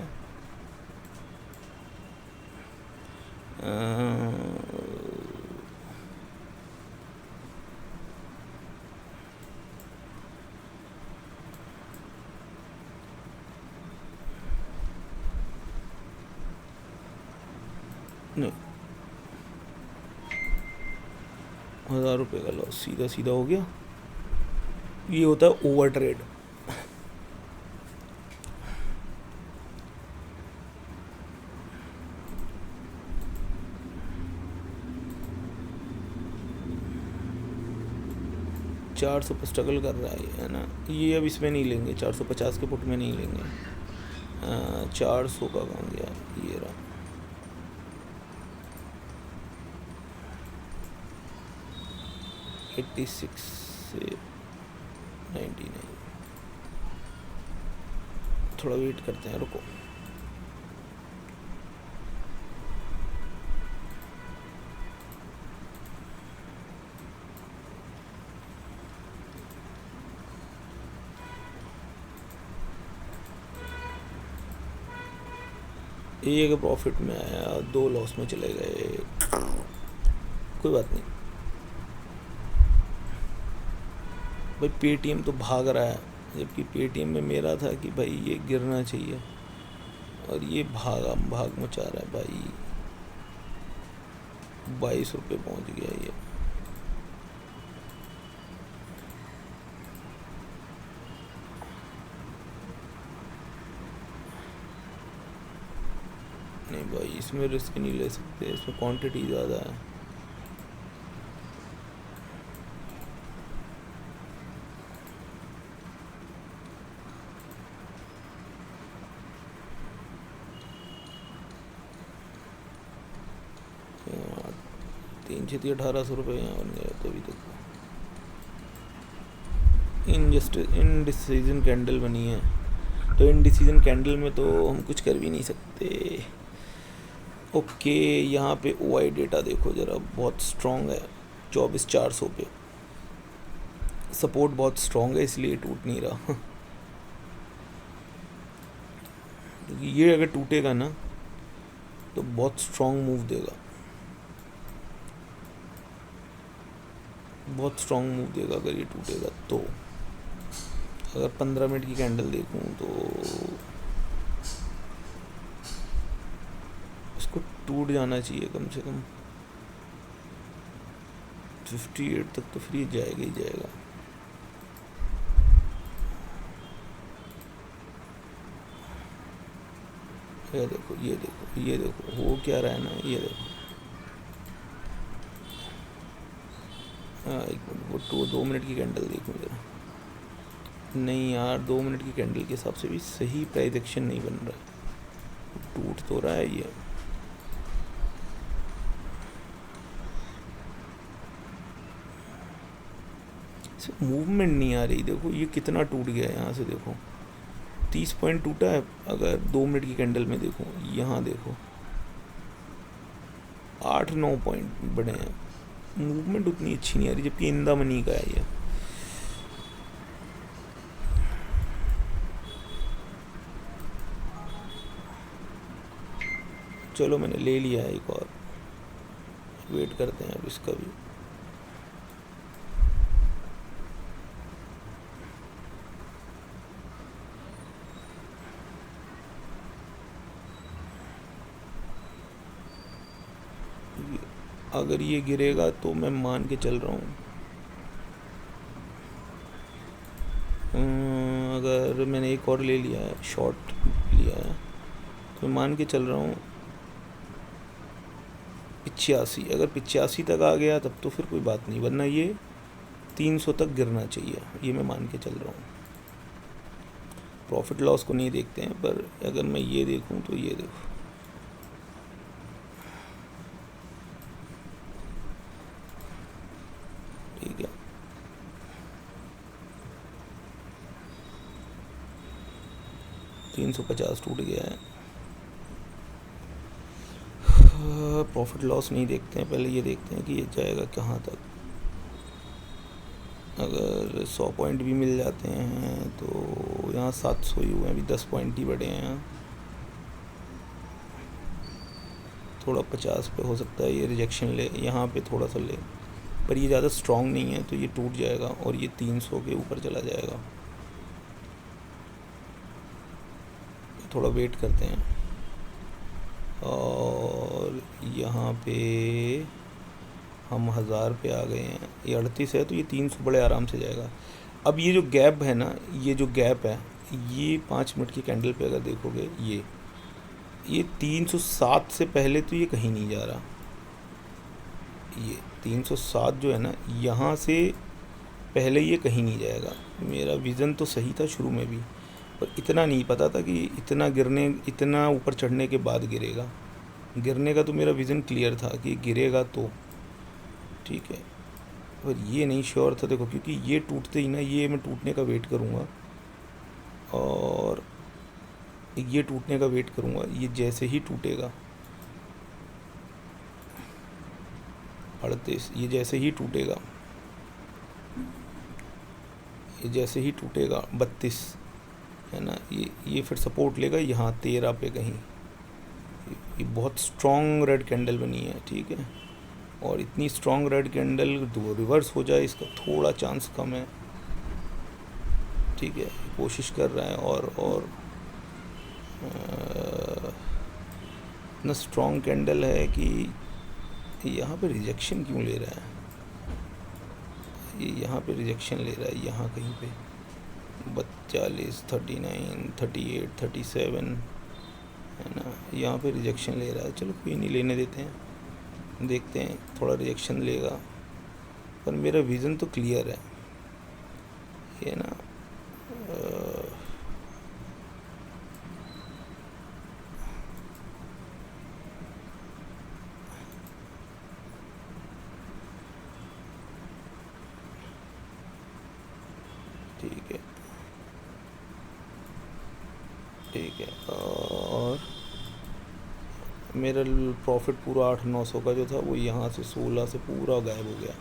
नहीं, 1000 रुपये का लॉस सीधा सीधा हो गया। ये होता है ओवर ट्रेड। चार सौ पर स्ट्रगल कर रहा है ना, ये अब इसमें नहीं लेंगे, 450 के पुट में नहीं लेंगे। 400 का कौन गया, ये रहा। एट्टी 86 से 99। थोड़ा वेट करते हैं, रुको। एक प्रॉफिट में आया, 2 लॉस में चले गए, कोई बात नहीं भाई। पेटीएम तो भाग रहा है, जबकि पेटीएम में मेरा था कि भाई ये गिरना चाहिए, और ये भाग मचा रहा है भाई। 22 रुपये पहुँच गया ये। नहीं भाई, इसमें रिस्क नहीं ले सकते, इसमें क्वांटिटी ज़्यादा है। तीन छः 1800 रुपये यहाँ बन गया तो अभी तक। इनडिसीजन कैंडल बनी है, तो इनडिसीजन कैंडल में तो हम कुछ कर भी नहीं सकते। ओके, यहाँ पे ओआई डेटा देखो ज़रा, बहुत स्ट्रॉन्ग है 24,400 पे। सपोर्ट बहुत स्ट्रॉन्ग है, इसलिए टूट नहीं रहा। क्योंकि ये अगर टूटेगा ना तो बहुत स्ट्रॉन्ग मूव देगा, बहुत स्ट्रॉन्ग मूव देगा अगर ये टूटेगा तो। अगर 15 मिनट की कैंडल देखूं तो इसको टूट जाना चाहिए कम से कम 58 तक, तो फिर ये जाएगा ही जाएगा। ये देखो, ये देखो, ये देखो हो क्या रहा है ना, ये देखो। एक मिनट, वो 2 मिनट की कैंडल देखूँ जरा। नहीं यार, 2 मिनट की कैंडल के हिसाब से भी सही प्राइस एक्शन नहीं बन रहा है, टूट तो रहा है ये। मूवमेंट नहीं आ रही, देखो ये कितना टूट गया है यहाँ से, देखो 30 पॉइंट टूटा है। अगर 2 मिनट की कैंडल में देखो, यहाँ देखो 8-9 पॉइंट बढ़े हैं, मूवमेंट उतनी अच्छी नहीं आ रही, जबकि इंदा मनी का है ये। चलो मैंने ले लिया है एक और, वेट करते हैं अब इसका भी। अगर ये गिरेगा तो मैं मान के चल रहा हूँ, अगर मैंने एक और ले लिया है, शॉर्ट लिया है, तो मैं मान के चल रहा हूँ 85। अगर 85 तक आ गया तब तो फिर कोई बात नहीं, वरना ये 300 तक गिरना चाहिए, ये मैं मान के चल रहा हूँ। प्रॉफिट लॉस को नहीं देखते हैं, पर अगर मैं ये देखूँ तो ये देखो, ठीक है। $350 टूट गया है। प्रॉफिट लॉस नहीं देखते हैं, पहले ये देखते हैं कि ये जाएगा कहाँ तक। अगर 100 पॉइंट भी मिल जाते हैं तो यहाँ 700 ही हुए हैं, अभी 10 पॉइंट ही बढ़े हैं। थोड़ा 50 पे हो सकता है ये रिजेक्शन ले, यहाँ पे थोड़ा सा ले, पर ये ज़्यादा स्ट्रॉन्ग नहीं है, तो ये टूट जाएगा और ये 300 के ऊपर चला जाएगा। थोड़ा वेट करते हैं। और यहाँ पे हम 1000 पे आ गए हैं, ये 38 है, तो ये 300 बड़े आराम से जाएगा। अब ये जो गैप है ना, ये जो गैप है, ये 5 मिनट की कैंडल पे अगर देखोगे, ये 307 से पहले तो ये कहीं नहीं जा रहा। ये 307 जो है ना, यहाँ से पहले ये कहीं नहीं जाएगा। मेरा विज़न तो सही था शुरू में भी, पर इतना नहीं पता था कि इतना ऊपर चढ़ने के बाद गिरेगा। गिरने का तो मेरा विज़न क्लियर था कि गिरेगा तो ठीक है, पर ये नहीं श्योर था। देखो, क्योंकि ये टूटते ही ना, ये मैं टूटने का वेट करूँगा, और ये टूटने का वेट करूँगा, ये जैसे ही टूटेगा 38, ये जैसे ही टूटेगा, ये जैसे ही टूटेगा 32 है ना, ये फिर सपोर्ट लेगा यहाँ 13 पे कहीं। ये बहुत स्ट्रॉन्ग रेड कैंडल बनी है, ठीक है। और इतनी स्ट्रॉन्ग रेड कैंडल दो रिवर्स हो जाए इसका थोड़ा चांस कम है, ठीक है। कोशिश कर रहा है और इतना स्ट्रॉन्ग कैंडल है कि यहाँ पे रिजेक्शन क्यों ले रहा है, ये यहाँ पे रिजेक्शन ले रहा है, यहाँ कहीं पे 42, 39, 38, 37 है ना, यहाँ पे रिजेक्शन ले रहा है। चलो कोई नहीं, लेने देते हैं, देखते हैं थोड़ा रिजेक्शन लेगा, पर मेरा विज़न तो क्लियर है, ये ना। ठीक है, ठीक है। और मेरा प्रॉफिट पूरा 800-900 का जो था वो यहाँ से 16 से पूरा गायब हो गया।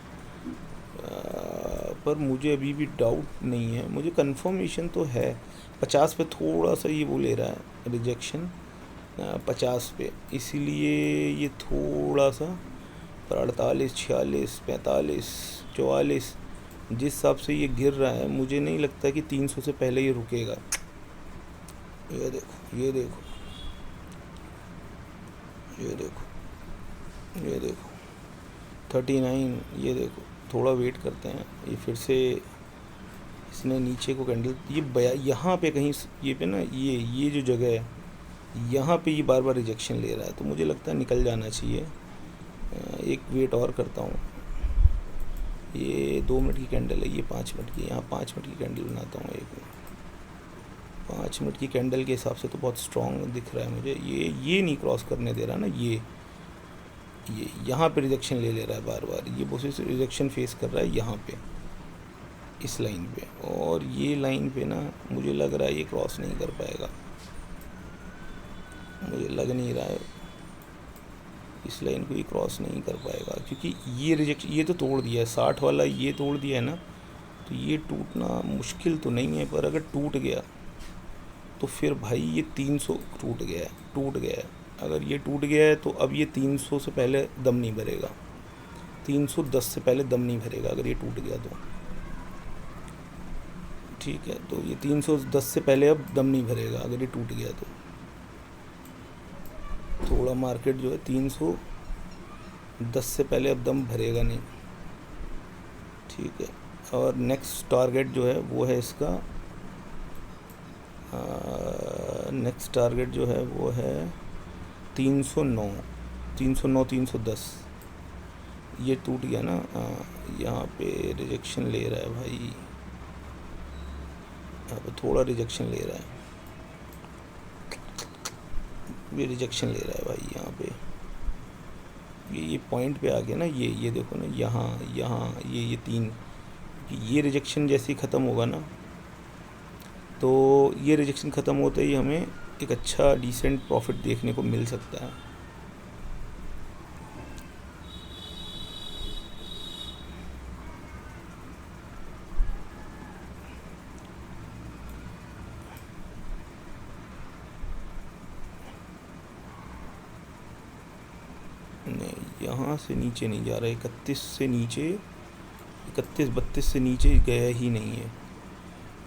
पर मुझे अभी भी डाउट नहीं है, मुझे कंफर्मेशन तो है 50 पे थोड़ा सा ये वो ले रहा है रिजेक्शन 50 पे, इसीलिए ये थोड़ा सा पर 48, 46, 45, 44 जिस हिसाब से ये गिर रहा है मुझे नहीं लगता कि 300 से पहले ये रुकेगा। ये देखो, ये देखो, ये देखो, ये देखो 39, ये देखो, थोड़ा वेट करते हैं। ये फिर से इसने नीचे को कैंडल ये यहाँ पे कहीं ये पे ना ये जो जगह है यहाँ पे ये बार बार रिजेक्शन ले रहा है, तो मुझे लगता है निकल जाना चाहिए। एक वेट और करता हूँ, ये 2 मिनट की कैंडल है, ये 5 मिनट की, यहाँ 5 मिनट की कैंडल बनाता हूँ। एक 5 मिनट की कैंडल के हिसाब से तो बहुत स्ट्रॉन्ग दिख रहा है मुझे। ये नहीं क्रॉस करने दे रहा ना, ये यहाँ पे रिजेक्शन ले रहा है बार बार, ये बहुत रिजेक्शन फेस कर रहा है यहाँ पे इस लाइन पे, और ये लाइन पे ना मुझे लग रहा है ये क्रॉस नहीं कर पाएगा, मुझे लग नहीं रहा है इस लाइन को ये क्रॉस नहीं कर पाएगा, क्योंकि ये तो तोड़ दिया है 60 वाला, ये तोड़ दिया है ना, तो ये टूटना मुश्किल तो नहीं है, पर अगर टूट गया तो फिर भाई ये 300 टूट गया है। अगर ये टूट गया है तो अब ये 300 से पहले दम नहीं भरेगा, 310 से पहले दम नहीं भरेगा अगर ये टूट गया तो, ठीक है। तो ये 310 से पहले अब दम नहीं भरेगा अगर ये टूट गया तो। थोड़ा मार्केट जो है 310 से पहले अब दम भरेगा नहीं, ठीक है। और नेक्स्ट टारगेट जो है वो है इसका, नेक्स्ट टारगेट जो है वो है 309, 310। ये टूट गया ना, यहाँ पे रिजेक्शन ले रहा है भाई, यहाँ पे थोड़ा रिजेक्शन ले रहा है, ये रिजेक्शन ले रहा है भाई यहाँ पे। ये पॉइंट पे आ गया ना, ये देखो ना, यहाँ ये 3, ये रिजेक्शन जैसे ही ख़त्म होगा ना, तो ये रिजेक्शन ख़त्म होते ही हमें एक अच्छा डिसेंट प्रॉफिट देखने को मिल सकता है। नहीं, यहाँ से नीचे नहीं जा रहा, 31 से नीचे, 31-32 से नीचे गया ही नहीं है,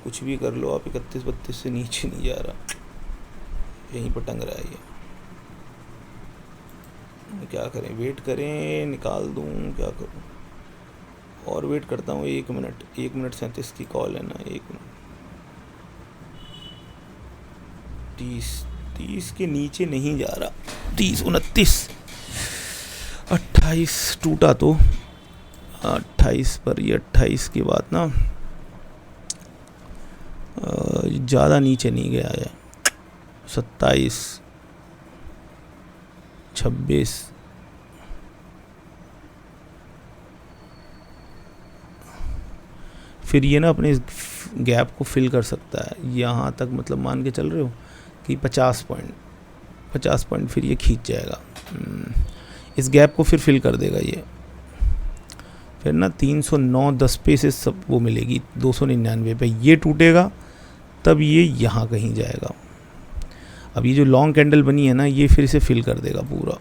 कुछ भी कर लो आप, 31-32 से नीचे नहीं जा रहा, यहीं पर टंग रहा है ये। क्या करें, वेट करें, निकाल दूं, क्या करूं? और वेट करता हूँ 1 मिनट, 1 मिनट 37 की कॉल है ना, 1 मिनट 30 के नीचे नहीं जा रहा, 30, 29, 28 टूटा तो 28 पर, ये 28 के बाद ना ज़्यादा नीचे नहीं गया है, 27, 26, फिर ये ना अपने इस गैप को फिल कर सकता है यहाँ तक, मतलब मान के चल रहे हो कि 50 पॉइंट फिर ये खींच जाएगा। इस गैप को फिर फिल कर देगा ये, फिर ना 309.10 पे से सब वो मिलेगी 299 पे, ये टूटेगा तब ये यहाँ कहीं जाएगा। अब ये जो लॉन्ग कैंडल बनी है ना, ये फिर से फिल कर देगा पूरा।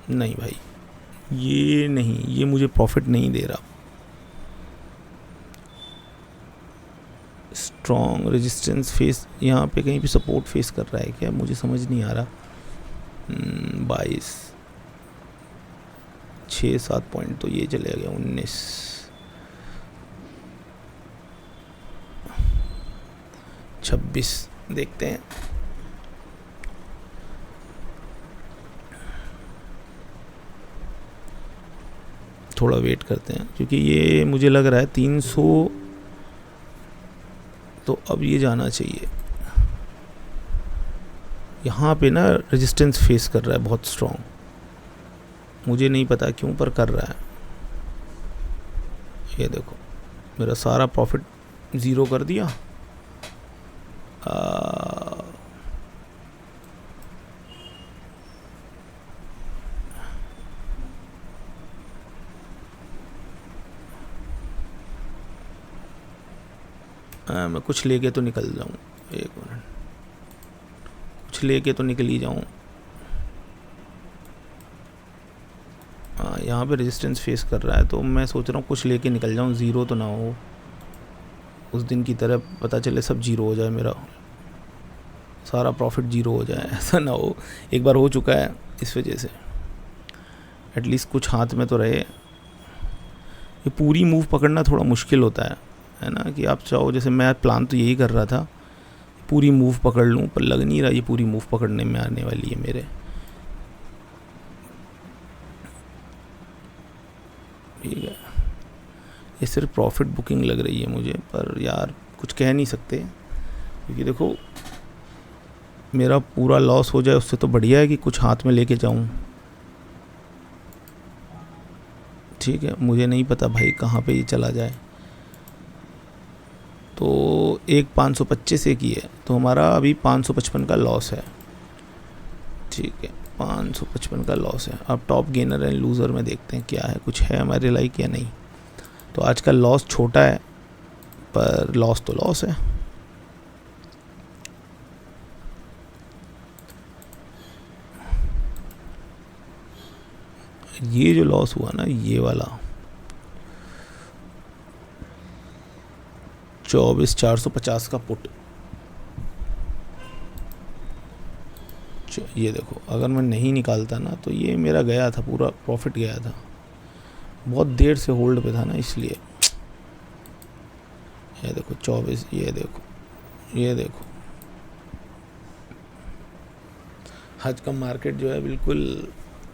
नहीं भाई, ये नहीं, ये मुझे प्रॉफिट नहीं दे रहा। स्ट्रॉन्ग रेजिस्टेंस फेस, यहाँ पे कहीं भी सपोर्ट फेस कर रहा है क्या, मुझे समझ नहीं आ रहा। 22 6-7 पॉइंट तो ये चले गया। 19 26 देखते हैं। थोड़ा वेट करते हैं, क्योंकि ये मुझे लग रहा है 300, तो अब ये जाना चाहिए। यहाँ पे ना रेजिस्टेंस फेस कर रहा है बहुत स्ट्रॉन्ग, मुझे नहीं पता क्यों पर कर रहा है। ये देखो, मेरा सारा प्रॉफिट ज़ीरो कर दिया। मैं कुछ लेके तो निकल जाऊँ, एक मिनट, कुछ लेके तो निकल ही जाऊँ। यहाँ पे रेजिस्टेंस फेस कर रहा है, तो मैं सोच रहा हूँ कुछ लेके निकल जाऊँ, ज़ीरो तो ना हो उस दिन की तरह, पता चले सब जीरो हो जाए, मेरा सारा प्रॉफिट जीरो हो जाए, ऐसा ना हो। एक बार हो चुका है, इस वजह से एटलीस्ट कुछ हाथ में तो रहे। ये पूरी मूव पकड़ना थोड़ा मुश्किल होता है ना, कि आप चाहो, जैसे मैं प्लान तो यही कर रहा था, पूरी मूव पकड़ लूँ, पर लग नहीं रहा ये पूरी मूव पकड़ने में आने वाली है मेरे। ठीक है, ये सिर्फ प्रॉफिट बुकिंग लग रही है मुझे, पर यार कुछ कह नहीं सकते, क्योंकि देखो मेरा पूरा लॉस हो जाए उससे तो बढ़िया है कि कुछ हाथ में लेके जाऊं। ठीक है, मुझे नहीं पता भाई कहाँ पे ये चला जाए। तो एक 525 एक ही है, तो हमारा अभी 555 का लॉस है। ठीक है, 555 का लॉस है। अब टॉप गेनर एंड लूज़र में देखते हैं क्या है, कुछ है हमारे लाइक या नहीं। तो आज का लॉस छोटा है, पर लॉस तो लॉस है। ये जो लॉस हुआ ना, ये वाला 24,450 का पुट, ये देखो, अगर मैं नहीं निकालता ना तो ये मेरा गया था, पूरा प्रॉफिट गया था। बहुत देर से होल्ड पे था ना, इसलिए। ये देखो 24, ये देखो, ये देखो, आज का मार्केट जो है बिल्कुल,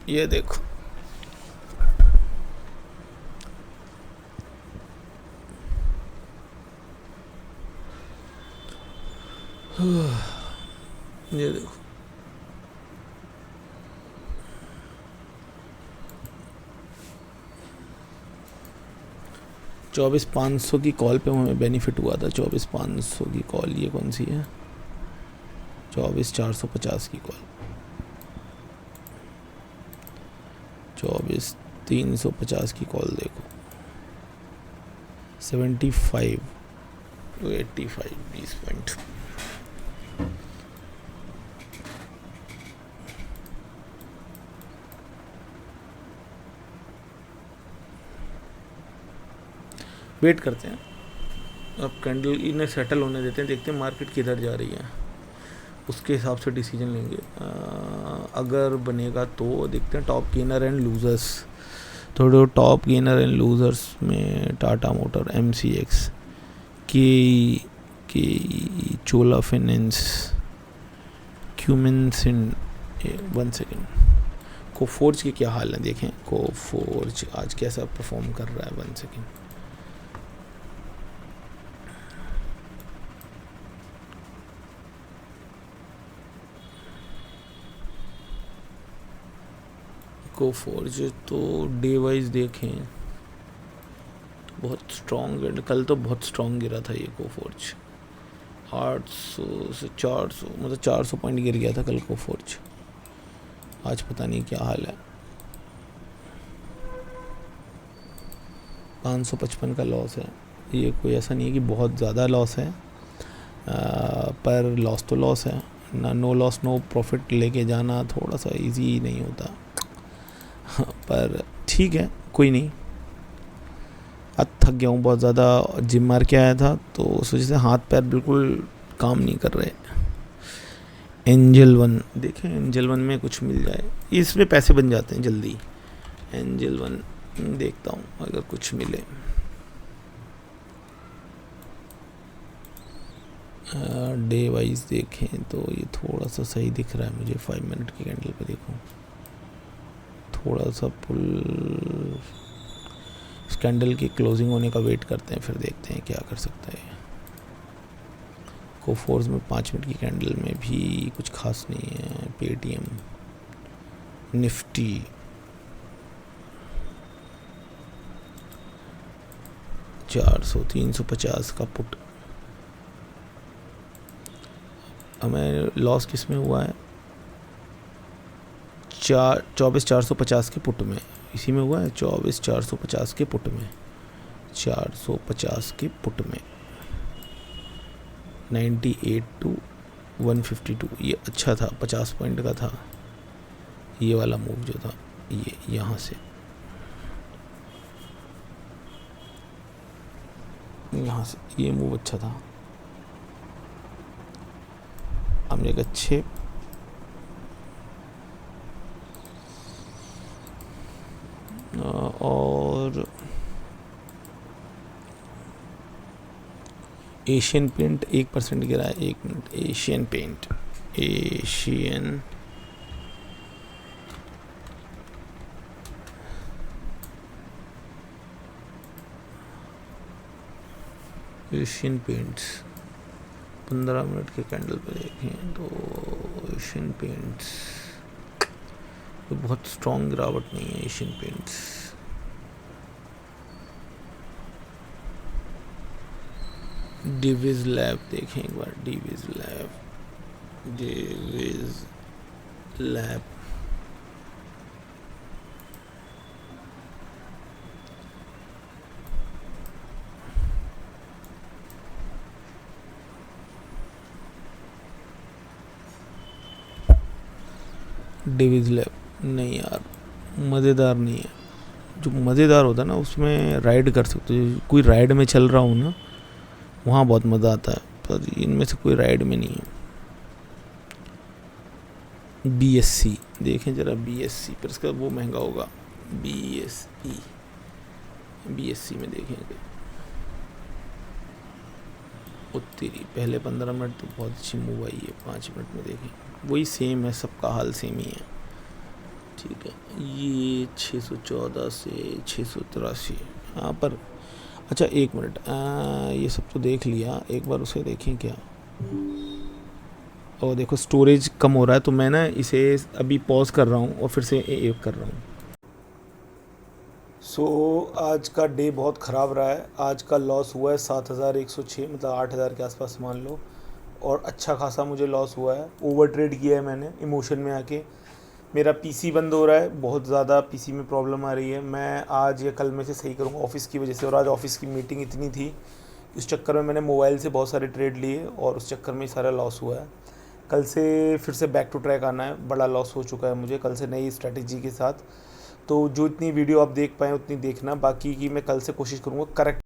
ये देखो, ये देखो, चौबीस 500 की कॉल पे हमें बेनिफिट हुआ था। 24,500 की कॉल, ये कौन सी है? 24,450 की कॉल, 24,350 की कॉल देखो, 75 to 85, 20 पॉइंट। वेट करते हैं, अब कैंडल इन्हें सेटल होने देते हैं, देखते हैं मार्केट किधर जा रही है, उसके हिसाब से डिसीजन लेंगे। अगर बनेगा तो देखते हैं टॉप गेनर एंड लूज़र्स। तो टॉप गेनर एंड लूज़र्स में टाटा मोटर, MCX, के चोला फाइनेंस, क्यूमिनसिन, 1 सेकेंड, कोफोर्ज के क्या हाल है देखें। कोफोर्ज आज कैसा परफॉर्म कर रहा है, 1 सेकेंड। कोफोर्ज तो डे वाइज देखें बहुत स्ट्रॉन्ग, कल तो बहुत स्ट्रॉन्ग गिरा था ये कोफोर्ज, 800 से 400, मतलब 400 पॉइंट गिर गया था कल कोफोर्ज। आज पता नहीं क्या हाल है। 555 का लॉस है। ये कोई ऐसा नहीं है कि बहुत ज़्यादा लॉस है, पर लॉस तो लॉस है ना। नो लॉस नो प्रॉफिट लेके जाना थोड़ा सा इजी नहीं होता, पर ठीक है, कोई नहीं। आज थक गया हूँ बहुत ज़्यादा, जिम मार के आया था तो उस वजह से हाथ पैर बिल्कुल काम नहीं कर रहे। एंजल वन देखें, एंजल वन में कुछ मिल जाए, इसमें पैसे बन जाते हैं जल्दी। एंजल वन देखता हूँ अगर कुछ मिले। डे वाइज देखें तो ये थोड़ा सा सही दिख रहा है मुझे। 5 मिनट की कैंडल पे देखूं, थोड़ा सा पुल। इस कैंडल की क्लोजिंग होने का वेट करते हैं, फिर देखते हैं क्या कर सकता है। कोफोर्स में 5 मिनट की कैंडल में भी कुछ खास नहीं है। पेटीएम, निफ्टी, $400 350 का पुट। हमें लॉस किस में हुआ है? 24,450 के पुट में, इसी में हुआ है। 24,450 के पुट में, 450 के पुट में 98 to 152। ये अच्छा था, 50 पॉइंट का था ये वाला मूव जो था, ये यहाँ से ये मूव अच्छा था। हमने एक अच्छे और एशियन पेंट 1% गिरा है। 1 minute, Asian paint, Asian paints 15 minute के कैंडल पे देखें तो एशियन पेंट्स तो बहुत स्ट्रॉन्ग गिरावट नहीं है। एशियन पेंट्स डिविज लैब देखें एक बार। डिविज लैब डिविज लैब नहीं यार, मज़ेदार नहीं है। जो मज़ेदार होता है ना उसमें राइड कर सकते हो। कोई राइड में चल रहा हूँ ना, वहाँ बहुत मज़ा आता है, पर इनमें से कोई राइड में नहीं है। BSC देखें ज़रा, BSC पर इसका वो महंगा होगा। BSC में देखेंगे उत्तरी पहले 15 मिनट तो बहुत अच्छी मूव आई है। 5 मिनट में देखें वही सेम है, सबका हाल सेम ही है। ठीक है, ये 614 से 683 हाँ पर अच्छा 1 मिनट, ये सब तो देख लिया, एक बार उसे देखें क्या। और देखो स्टोरेज कम हो रहा है, तो मैं ना इसे अभी पॉज कर रहा हूँ और फिर से एक कर रहा हूँ। आज का डे बहुत ख़राब रहा है। आज का लॉस हुआ है 7,106, मतलब 8,000 के आसपास मान लो, और अच्छा खासा मुझे लॉस हुआ है। ओवर ट्रेड किया है मैंने इमोशन में आके। मेरा पीसी बंद हो रहा है, बहुत ज़्यादा पीसी में प्रॉब्लम आ रही है। मैं आज या कल में से सही करूँगा ऑफ़िस की वजह से, और आज ऑफ़िस की मीटिंग इतनी थी, इस चक्कर में मैंने मोबाइल से बहुत सारे ट्रेड लिए और उस चक्कर में सारा लॉस हुआ है। कल से फिर से बैक टू ट्रैक आना है। बड़ा लॉस हो चुका है मुझे कल से नई स्ट्रैटेजी के साथ। तो जो इतनी वीडियो आप देख पाएँ उतनी देखना, बाकी की मैं कल से कोशिश करूँगा करेक्ट